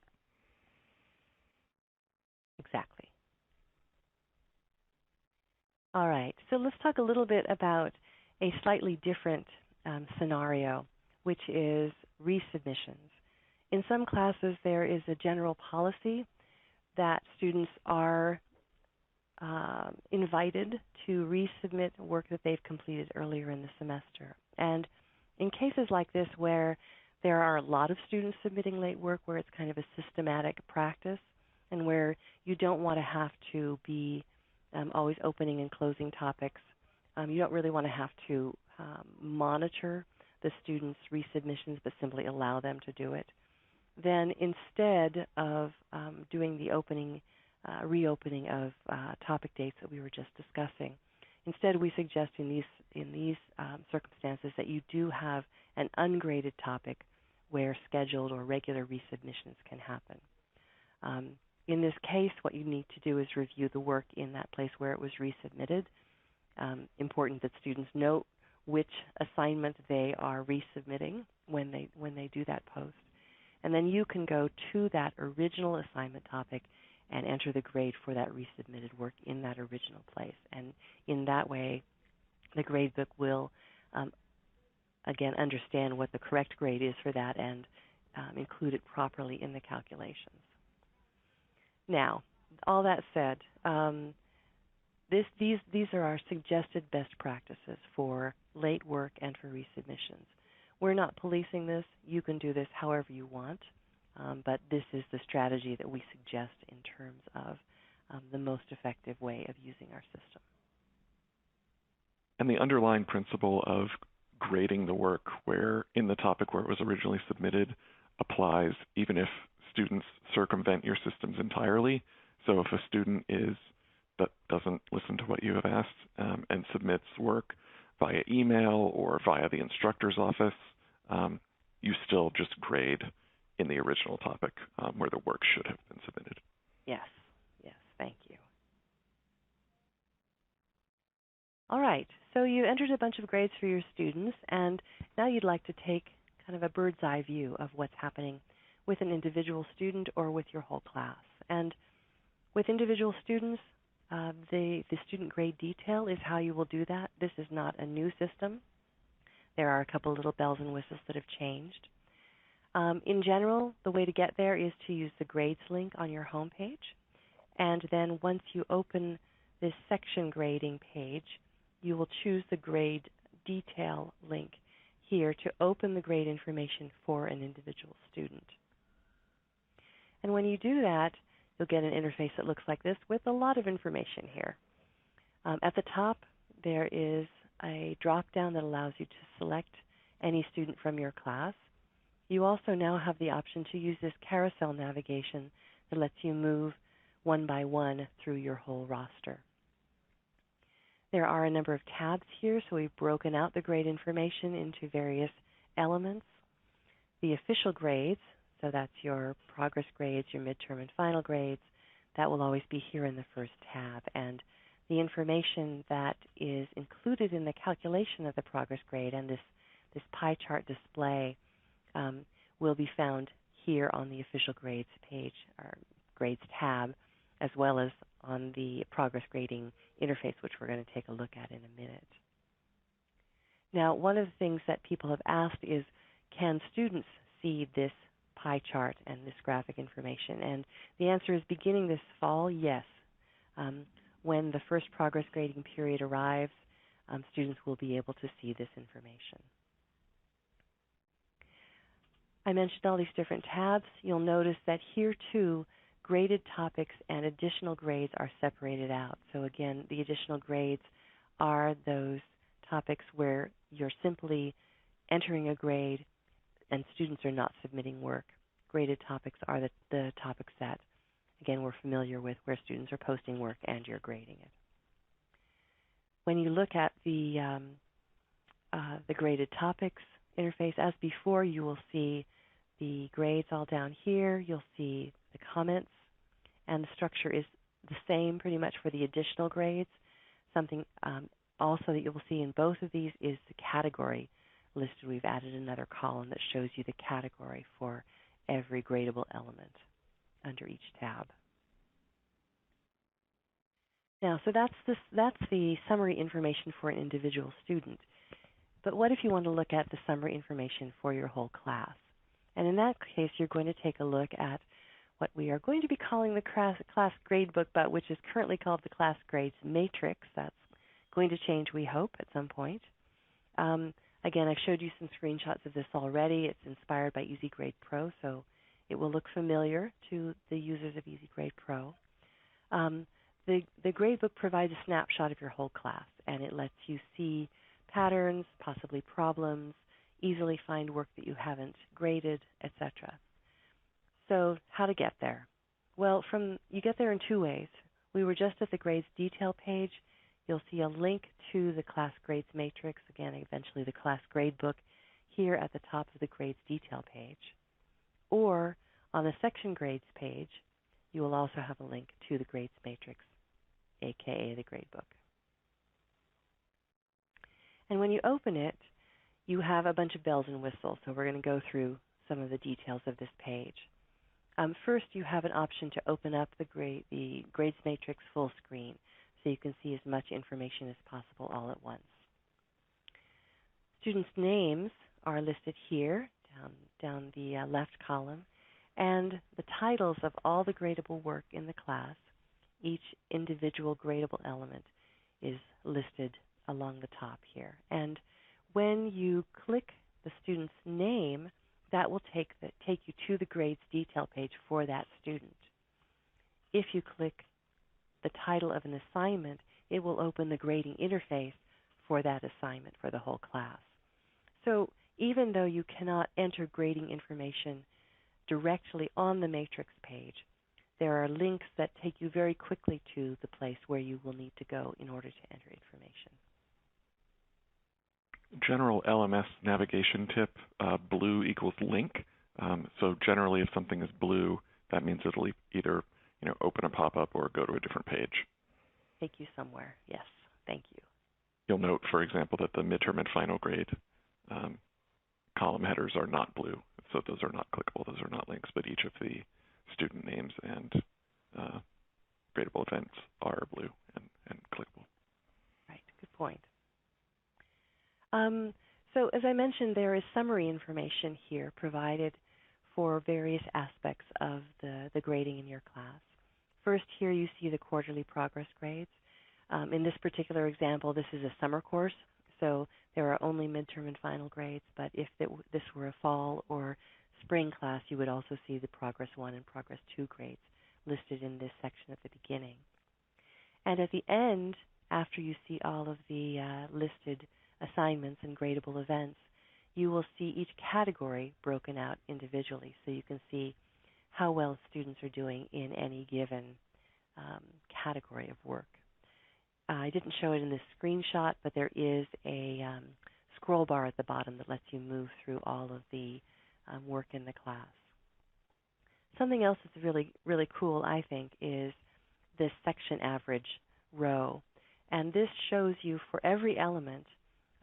Exactly. All right, so let's talk a little bit about a slightly different scenario, which is resubmissions. In some classes, there is a general policy that students are invited to resubmit work that they've completed earlier in the semester. And in cases like this where there are a lot of students submitting late work, where it's kind of a systematic practice, and where you don't want to have to be always opening and closing topics, you don't really want to have to monitor the students' resubmissions, but simply allow them to do it. Then instead of doing the reopening of topic dates that we were just discussing, instead we suggest in these circumstances that you do have an ungraded topic where scheduled or regular resubmissions can happen. In this case, what you need to do is review the work in that place where it was resubmitted. Important that students note which assignment they are resubmitting when they do that post. And then you can go to that original assignment topic and enter the grade for that resubmitted work in that original place. And in that way, the gradebook will, again, understand what the correct grade is for that and include it properly in the calculations. Now, all that said, these are our suggested best practices for late work and for resubmissions. We're not policing this. You can do this however you want, but this is the strategy that we suggest in terms of the most effective way of using our system. And the underlying principle of grading the work where in the topic where it was originally submitted applies even if students circumvent your systems entirely. So if a student that doesn't listen to what you have asked and submits work via email or via the instructor's office, you still just grade in the original topic where the work should have been submitted. Yes, thank you. All right, so you entered a bunch of grades for your students, and now you'd like to take kind of a bird's eye view of what's happening with an individual student or with your whole class. And with individual students, the student grade detail is how you will do that. This is not a new system. There are a couple little bells and whistles that have changed. In general, the way to get there is to use the grades link on your home page. And then once you open this section grading page, you will choose the grade detail link here to open the grade information for an individual student. And when you do that, you'll get an interface that looks like this with a lot of information here. At the top, there is a drop-down that allows you to select any student from your class. You also now have the option to use this carousel navigation that lets you move one by one through your whole roster. There are a number of tabs here, so we've broken out the grade information into various elements. The official grades, so that's your progress grades, your midterm and final grades, that will always be here in the first tab. And the information that is included in the calculation of the progress grade and this pie chart display will be found here on the official grades page, or grades tab, as well as on the progress grading interface, which we're going to take a look at in a minute. Now, one of the things that people have asked is, can students see this pie chart and this graphic information? And the answer is, beginning this fall, yes. When the first progress grading period arrives, students will be able to see this information. I mentioned all these different tabs. You'll notice that here too, graded topics and additional grades are separated out. So again, the additional grades are those topics where you're simply entering a grade and students are not submitting work. Graded topics are the topics that, again, we're familiar with, where students are posting work and you're grading it. When you look at the graded topics interface, as before, you will see the grades all down here. You'll see the comments, and the structure is the same pretty much for the additional grades. Something also that you will see in both of these is the category listed. We've added another column that shows you the category for every gradable element under each tab. Now, so that's the summary information for an individual student. But what if you want to look at the summary information for your whole class? And in that case, you're going to take a look at what we are going to be calling the class gradebook, but which is currently called the class grades matrix. That's going to change, we hope, at some point. Again, I've showed you some screenshots of this already. It's inspired by EasyGrade Pro, so it will look familiar to the users of EasyGrade Pro. The gradebook provides a snapshot of your whole class, and it lets you see patterns, possibly problems, easily find work that you haven't graded, etc. So how to get there? Well, you get there in two ways. We were just at the grades detail page. You'll see a link to the class grades matrix, again, eventually the class gradebook, here at the top of the grades detail page. Or on the section grades page, you will also have a link to the grades matrix, aka the gradebook. And when you open it, you have a bunch of bells and whistles, so we're going to go through some of the details of this page. First, you have an option to open up the grades matrix full screen, so you can see as much information as possible all at once. Students' names are listed here, down the left column, and the titles of all the gradable work in the class. Each individual gradable element is listed along the top here. And when you click the student's name, that will take you to the grades detail page for that student. If you click the title of an assignment, it will open the grading interface for that assignment for the whole class. So even though you cannot enter grading information directly on the matrix page, there are links that take you very quickly to the place where you will need to go in order to enter information. General LMS navigation tip, blue equals link. So generally if something is blue, that means it'll either open a pop-up or go to a different page. Take you somewhere, yes. Thank you. You'll note, for example, that the midterm and final grade column headers are not blue. So those are not clickable, those are not links, but each of the student names and gradable events are blue and clickable. Right, good point. So as I mentioned, there is summary information here provided for various aspects of the grading in your class. First, here you see the quarterly progress grades. In this particular example, this is a summer course, so there are only midterm and final grades, but if this were a fall or spring class, you would also see the Progress 1 and Progress 2 grades listed in this section at the beginning. And at the end, after you see all of the listed assignments and gradable events, you will see each category broken out individually, so you can see how well students are doing in any given category of work. I didn't show it in this screenshot, but there is a scroll bar at the bottom that lets you move through all of the work in the class. Something else that's really, really cool, I think, is this section average row. And this shows you for every element,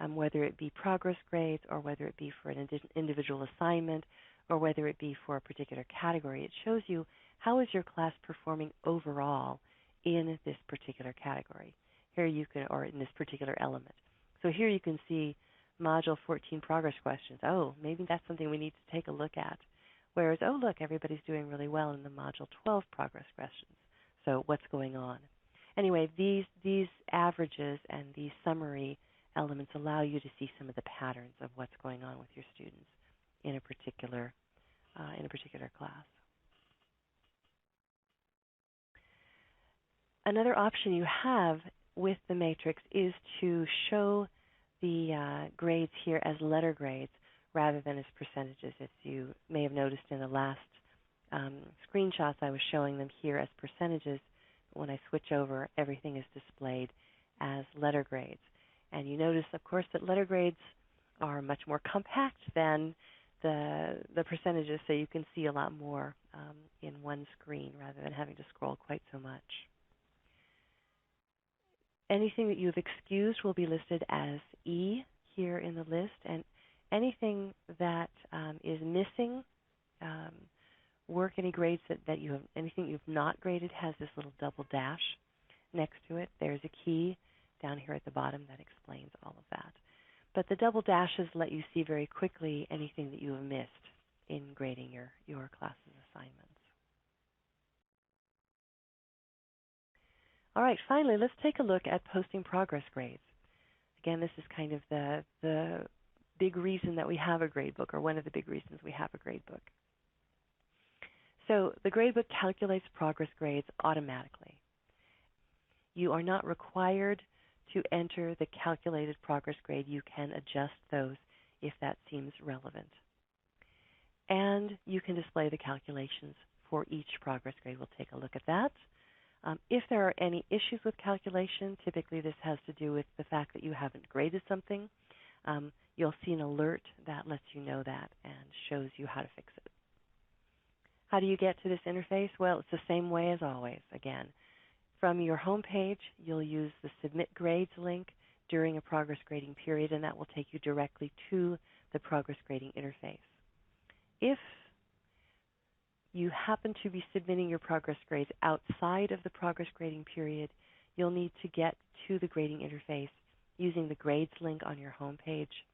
whether it be progress grades or whether it be for an individual assignment or whether it be for a particular category, it shows you how is your class performing overall in this particular category. Here you can, or in this particular element. So here you can see Module 14 progress questions. Oh, maybe that's something we need to take a look at. Whereas, oh, look, everybody's doing really well in the Module 12 progress questions. So what's going on? Anyway, these averages and these summary elements allow you to see some of the patterns of what's going on with your students in a particular class. Another option you have with the matrix is to show the grades here as letter grades rather than as percentages. As you may have noticed in the last screenshots, I was showing them here as percentages. When I switch over, everything is displayed as letter grades. And you notice, of course, that letter grades are much more compact than the percentages, so you can see a lot more in one screen rather than having to scroll quite so much. Anything that you've excused will be listed as E here in the list, and anything that is missing, work, any grades that you have, anything you've not graded has this little double dash next to it. There's a key down here at the bottom that explains all of that. But the double dashes let you see very quickly anything that you have missed in grading your class's assignments. All right, finally, let's take a look at posting progress grades. Again, this is kind of the big reason that we have a gradebook, or one of the big reasons we have a gradebook. So the gradebook calculates progress grades automatically. You are not required to enter the calculated progress grade. You can adjust those if that seems relevant. And you can display the calculations for each progress grade. We'll take a look at that. If there are any issues with calculation, typically this has to do with the fact that you haven't graded something. You'll see an alert that lets you know that and shows you how to fix it. How do you get to this interface? Well, it's the same way as always. Again, from your home page, you'll use the Submit Grades link during a progress grading period, and that will take you directly to the progress grading interface. If you happen to be submitting your progress grades outside of the progress grading period, you'll need to get to the grading interface using the Grades link on your home page.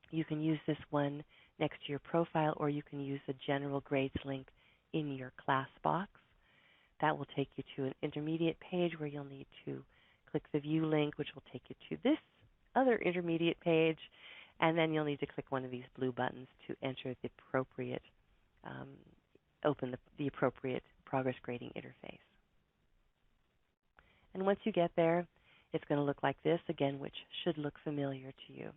You can use this one next to your profile, or you can use the General Grades link in your class box. That will take you to an intermediate page where you'll need to click the View link, which will take you to this other intermediate page, and then you'll need to click one of these blue buttons to enter the appropriate open the appropriate progress grading interface. And once you get there, it's going to look like this, again, which should look familiar to you.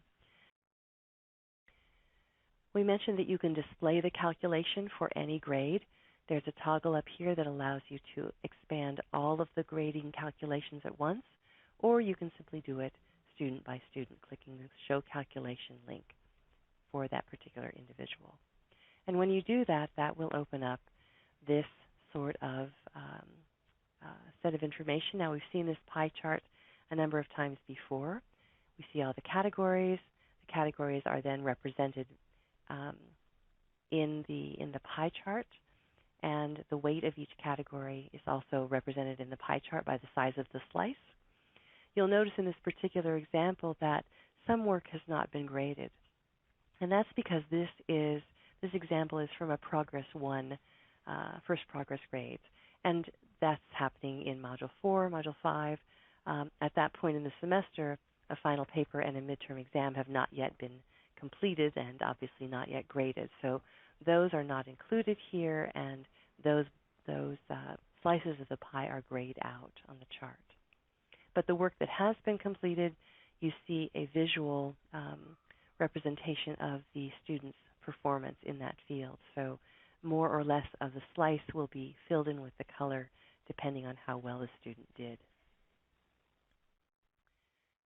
We mentioned that you can display the calculation for any grade. There's a toggle up here that allows you to expand all of the grading calculations at once, or you can simply do it student by student, clicking the Show Calculation link for that particular individual. And when you do that, that will open up this sort of set of information. Now, we've seen this pie chart a number of times before. We see all the categories. The categories are then represented in the pie chart, and the weight of each category is also represented in the pie chart by the size of the slice. You'll notice in this particular example that some work has not been graded, and that's because this example is from a Progress 1, first progress grades, and that's happening in Module 4, Module 5. At that point in the semester, a final paper and a midterm exam have not yet been completed and obviously not yet graded. So those are not included here, and those slices of the pie are grayed out on the chart. But the work that has been completed, you see a visual representation of the student's performance in that field. So more or less of the slice will be filled in with the color depending on how well the student did.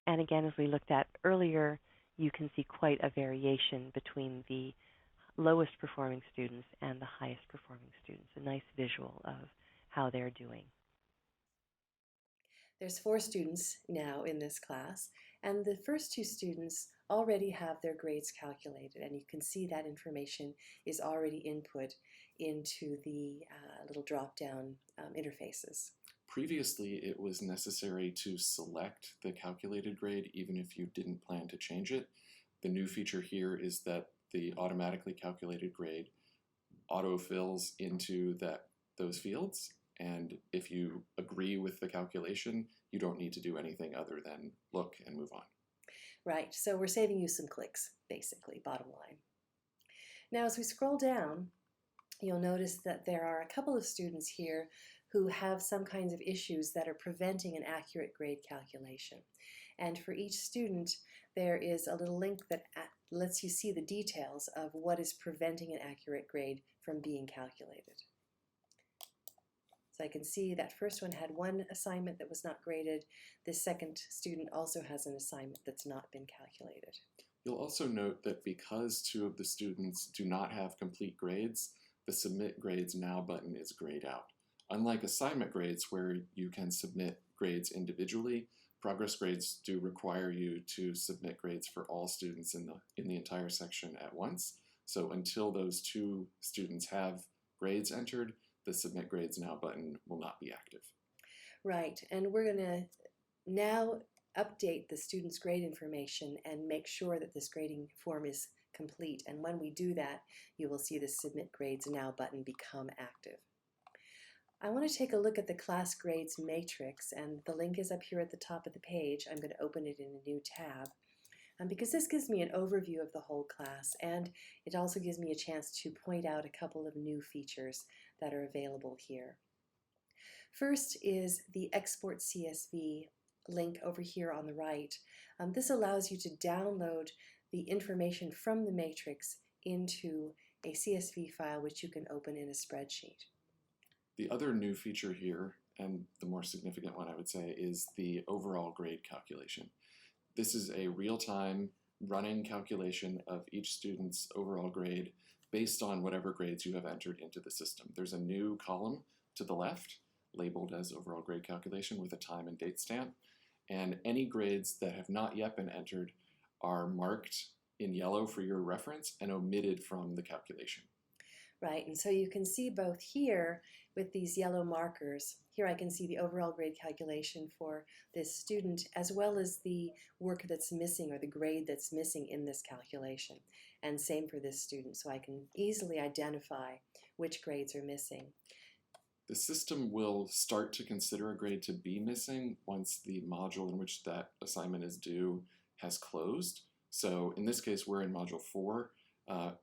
And again, as we looked at earlier, you can see quite a variation between the lowest performing students and the highest performing students, a nice visual of how they're doing. There's 4 students now in this class, and the first 2 students already have their grades calculated, and you can see that information is already input into the little drop-down interfaces. Previously, it was necessary to select the calculated grade even if you didn't plan to change it. The new feature here is that the automatically calculated grade autofills into those fields, and if you agree with the calculation, you don't need to do anything other than look and move on. Right, so we're saving you some clicks, basically, bottom line. Now, as we scroll down, you'll notice that there are a couple of students here who have some kinds of issues that are preventing an accurate grade calculation. And for each student, there is a little link that lets you see the details of what is preventing an accurate grade from being calculated. So I can see that first one had one assignment that was not graded. This second student also has an assignment that's not been calculated. You'll also note that because 2 of the students do not have complete grades, the Submit Grades Now button is grayed out. Unlike assignment grades where you can submit grades individually, progress grades do require you to submit grades for all students in the entire section at once. So until those 2 students have grades entered, the Submit Grades Now button will not be active. Right, and we're going to now update the student's grade information and make sure that this grading form is complete. And when we do that, you will see the Submit Grades Now button become active. I want to take a look at the class grades matrix, and the link is up here at the top of the page. I'm going to open it in a new tab because this gives me an overview of the whole class, and it also gives me a chance to point out a couple of new features that are available here. First is the Export CSV link over here on the right. This allows you to download the information from the matrix into a CSV file which you can open in a spreadsheet. The other new feature here, and the more significant one I would say, is the overall grade calculation. This is a real-time running calculation of each student's overall grade based on whatever grades you have entered into the system. There's a new column to the left labeled as overall grade calculation with a time and date stamp, and any grades that have not yet been entered are marked in yellow for your reference and omitted from the calculation. Right, and so you can see both here with these yellow markers. Here I can see the overall grade calculation for this student as well as the work that's missing or the grade that's missing in this calculation. And same for this student, so I can easily identify which grades are missing. The system will start to consider a grade to be missing once the module in which that assignment is due has closed. So in this case, we're in Module 4.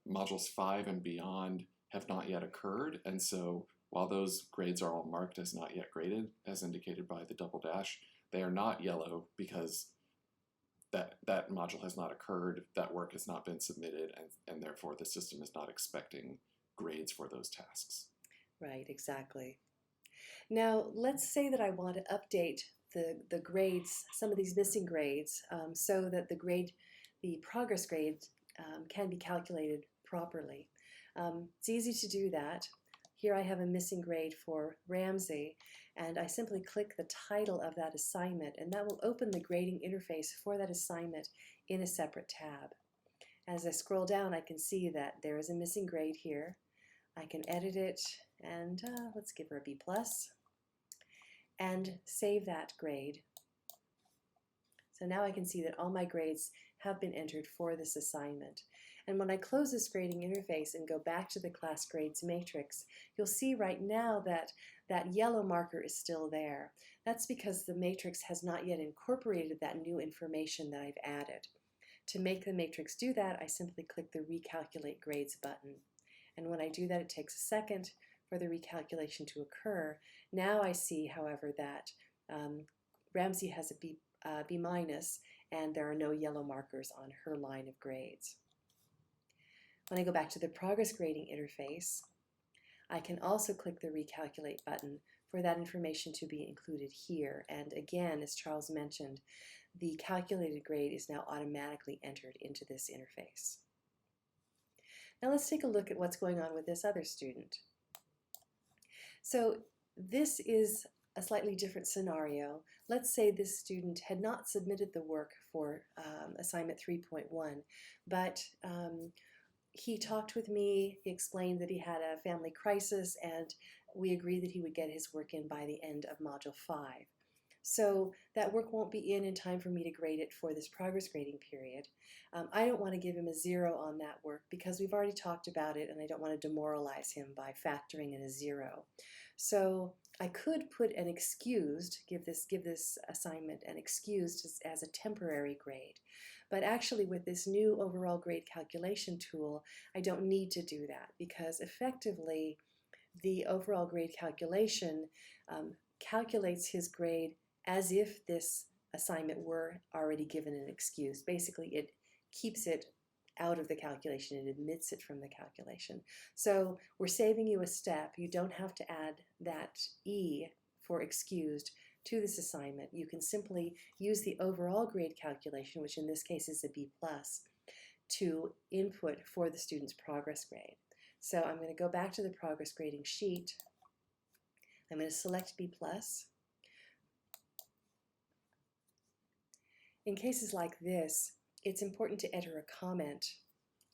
Modules 5 and beyond have not yet occurred, and so while those grades are all marked as not yet graded, as indicated by the double dash, they are not yellow because that module has not occurred, that work has not been submitted, and therefore the system is not expecting grades for those tasks. Right, exactly. Now, let's say that I want to update the grades, some of these missing grades, so that the progress grade can be calculated properly. It's easy to do that. Here I have a missing grade for Ramsey, and I simply click the title of that assignment, and that will open the grading interface for that assignment in a separate tab. As I scroll down, I can see that there is a missing grade here. I can edit it, and let's give her a B+, and save that grade. So now I can see that all my grades have been entered for this assignment. And when I close this grading interface and go back to the class grades matrix, you'll see right now that that yellow marker is still there. That's because the matrix has not yet incorporated that new information that I've added. To make the matrix do that, I simply click the Recalculate Grades button. And when I do that, it takes a second for the recalculation to occur. Now I see, however, that Ramsey has a B-, and there are no yellow markers on her line of grades. When I go back to the progress grading interface, I can also click the Recalculate button for that information to be included here. And again, as Charles mentioned, the calculated grade is now automatically entered into this interface. Now let's take a look at what's going on with this other student. So this is a slightly different scenario. Let's say this student had not submitted the work for assignment 3.1, but he talked with me, he explained that he had a family crisis, and we agreed that he would get his work in by the end of Module 5. So that work won't be in time for me to grade it for this progress grading period. I don't want to give him a 0 on that work because we've already talked about it, and I don't want to demoralize him by factoring in a 0. So I could put an excused, give this assignment an excused as a temporary grade. But actually with this new overall grade calculation tool, I don't need to do that because effectively the overall grade calculation calculates his grade as if this assignment were already given an excuse. Basically, it keeps it out of the calculation. It admits it from the calculation. So we're saving you a step. You don't have to add that E for excused to this assignment. You can simply use the overall grade calculation, which in this case is a B+, to input for the student's progress grade. So I'm going to go back to the progress grading sheet. I'm going to select B+. In cases like this, it's important to enter a comment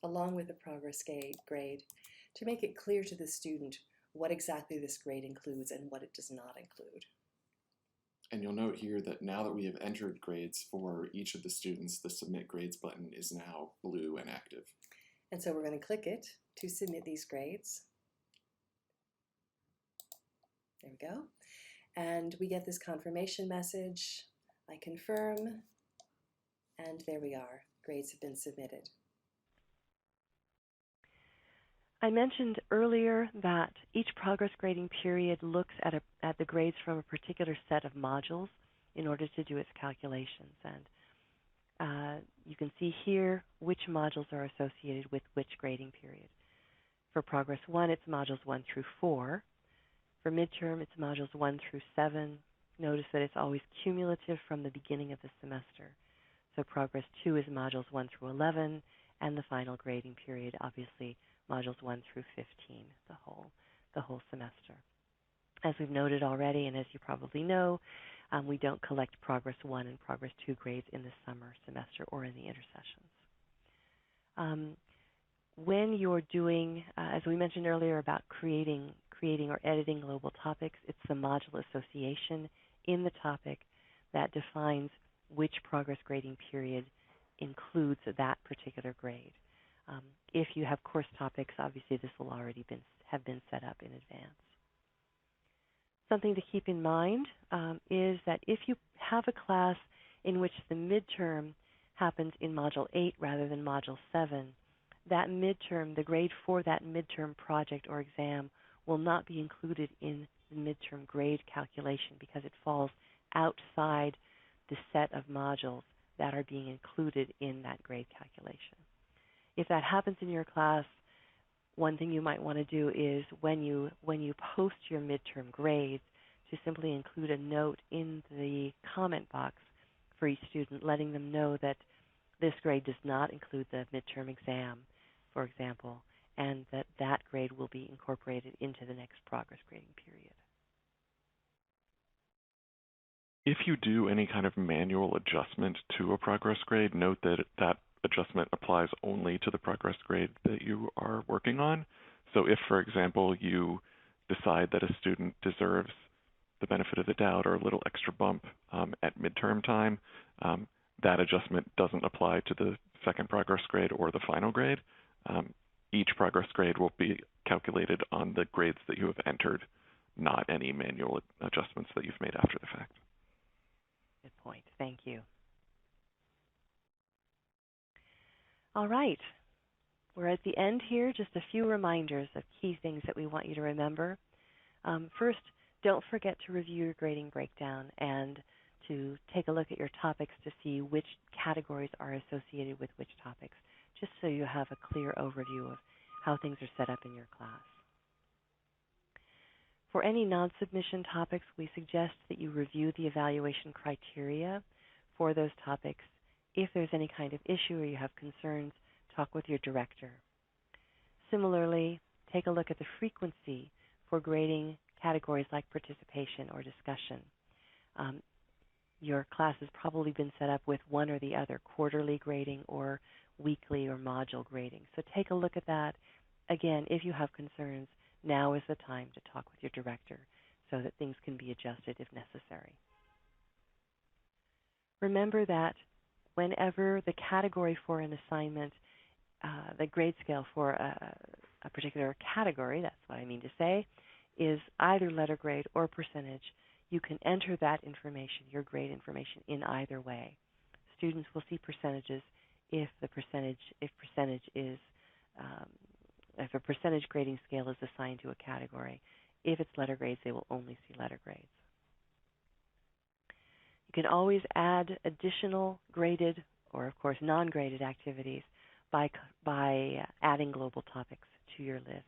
along with the progress grade to make it clear to the student what exactly this grade includes and what it does not include. And you'll note here that now that we have entered grades for each of the students, the Submit Grades button is now blue and active. And so we're going to click it to submit these grades. There we go. And we get this confirmation message. I confirm, and there we are. Grades have been submitted. I mentioned earlier that each progress grading period looks at the grades from a particular set of modules in order to do its calculations. And you can see here which modules are associated with which grading period. For Progress 1, it's modules 1 through 4. For midterm, it's modules 1 through 7. Notice that it's always cumulative from the beginning of the semester. So Progress 2 is modules 1 through 11, and the final grading period, obviously, modules 1 through 15, the whole semester. As we've noted already, and as you probably know, we don't collect Progress 1 and Progress 2 grades in the summer semester or in the intersessions. When you're doing, as we mentioned earlier about creating or editing global topics, it's the module association in the topic that defines which progress grading period includes that particular grade. If you have course topics, obviously this will already have been set up in advance. Something to keep in mind is that if you have a class in which the midterm happens in Module 8 rather than Module 7, that midterm, the grade for that midterm project or exam will not be included in the midterm grade calculation because it falls outside the set of modules that are being included in that grade calculation. If that happens in your class, one thing you might want to do is when you post your midterm grades to simply include a note in the comment box for each student letting them know that this grade does not include the midterm exam, for example, and that grade will be incorporated into the next progress grading period. If you do any kind of manual adjustment to a progress grade, note that that adjustment applies only to the progress grade that you are working on. So if, for example, you decide that a student deserves the benefit of the doubt or a little extra bump at midterm time, that adjustment doesn't apply to the second progress grade or the final grade. Each progress grade will be calculated on the grades that you have entered, not any manual adjustments that you've made after the fact. Good point. Thank you. All right. We're at the end here. Just a few reminders of key things that we want you to remember. First, don't forget to review your grading breakdown and to take a look at your topics to see which categories are associated with which topics, just so you have a clear overview of how things are set up in your class. For any non-submission topics, we suggest that you review the evaluation criteria for those topics. If there's any kind of issue or you have concerns, talk with your director. Similarly, take a look at the frequency for grading categories like participation or discussion. Your class has probably been set up with one or the other, quarterly grading or weekly or module grading. So take a look at that. Again, if you have concerns, now is the time to talk with your director so that things can be adjusted if necessary. Remember that whenever the category for an assignment, the grade scale for a particular category, that's what I mean to say, is either letter grade or percentage, you can enter that information, your grade information, in either way. Students will see percentages if if a percentage grading scale is assigned to a category. If it's letter grades, they will only see letter grades. You can always add additional graded or, of course, non-graded activities by adding global topics to your list.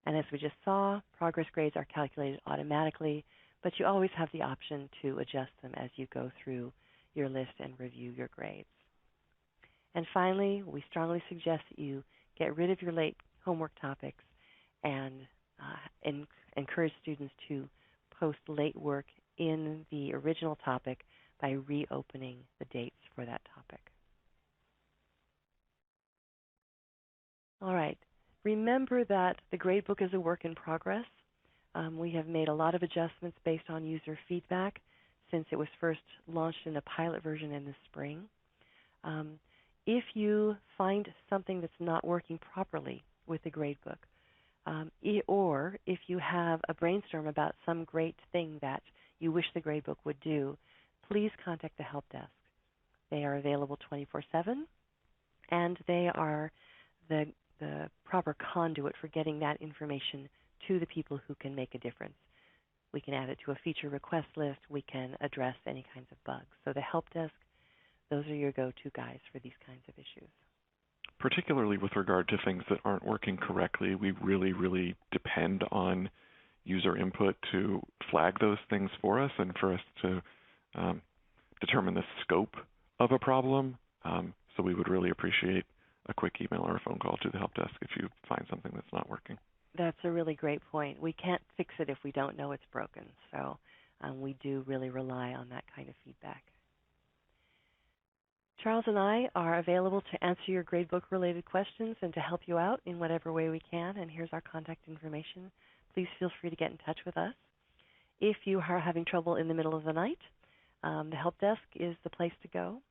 And as we just saw, progress grades are calculated automatically, but you always have the option to adjust them as you go through your list and review your grades. And finally, we strongly suggest that you get rid of your late homework topics and encourage students to post late work in the original topic by reopening the dates for that topic. All right. Remember that the gradebook is a work in progress. We have made a lot of adjustments based on user feedback since it was first launched in a pilot version in the spring. If you find something that's not working properly with the gradebook, or if you have a brainstorm about some great thing that you wish the gradebook would do, please contact the help desk. They are available 24/7, and they are the proper conduit for getting that information to the people who can make a difference. We can add it to a feature request list. We can address any kinds of bugs. So the help desk, those are your go-to guys for these kinds of issues. Particularly with regard to things that aren't working correctly, we really, really depend on user input to flag those things for us and for us to determine the scope of a problem. So we would really appreciate a quick email or a phone call to the help desk if you find something that's not working. That's a really great point. We can't fix it if we don't know it's broken. So we do really rely on that kind of feedback. Charles and I are available to answer your gradebook-related questions and to help you out in whatever way we can. And here's our contact information. Please feel free to get in touch with us. If you are having trouble in the middle of the night, the help desk is the place to go.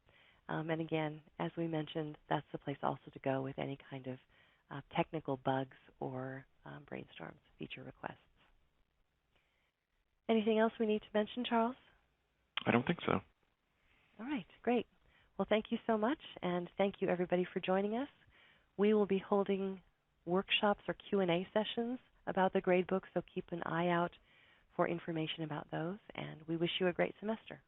And again, as we mentioned, that's the place also to go with any kind of technical bugs or brainstorms, feature requests. Anything else we need to mention, Charles? I don't think so. All right, great. Well, thank you so much, and thank you, everybody, for joining us. We will be holding workshops or Q&A sessions about the gradebook, so keep an eye out for information about those, and we wish you a great semester.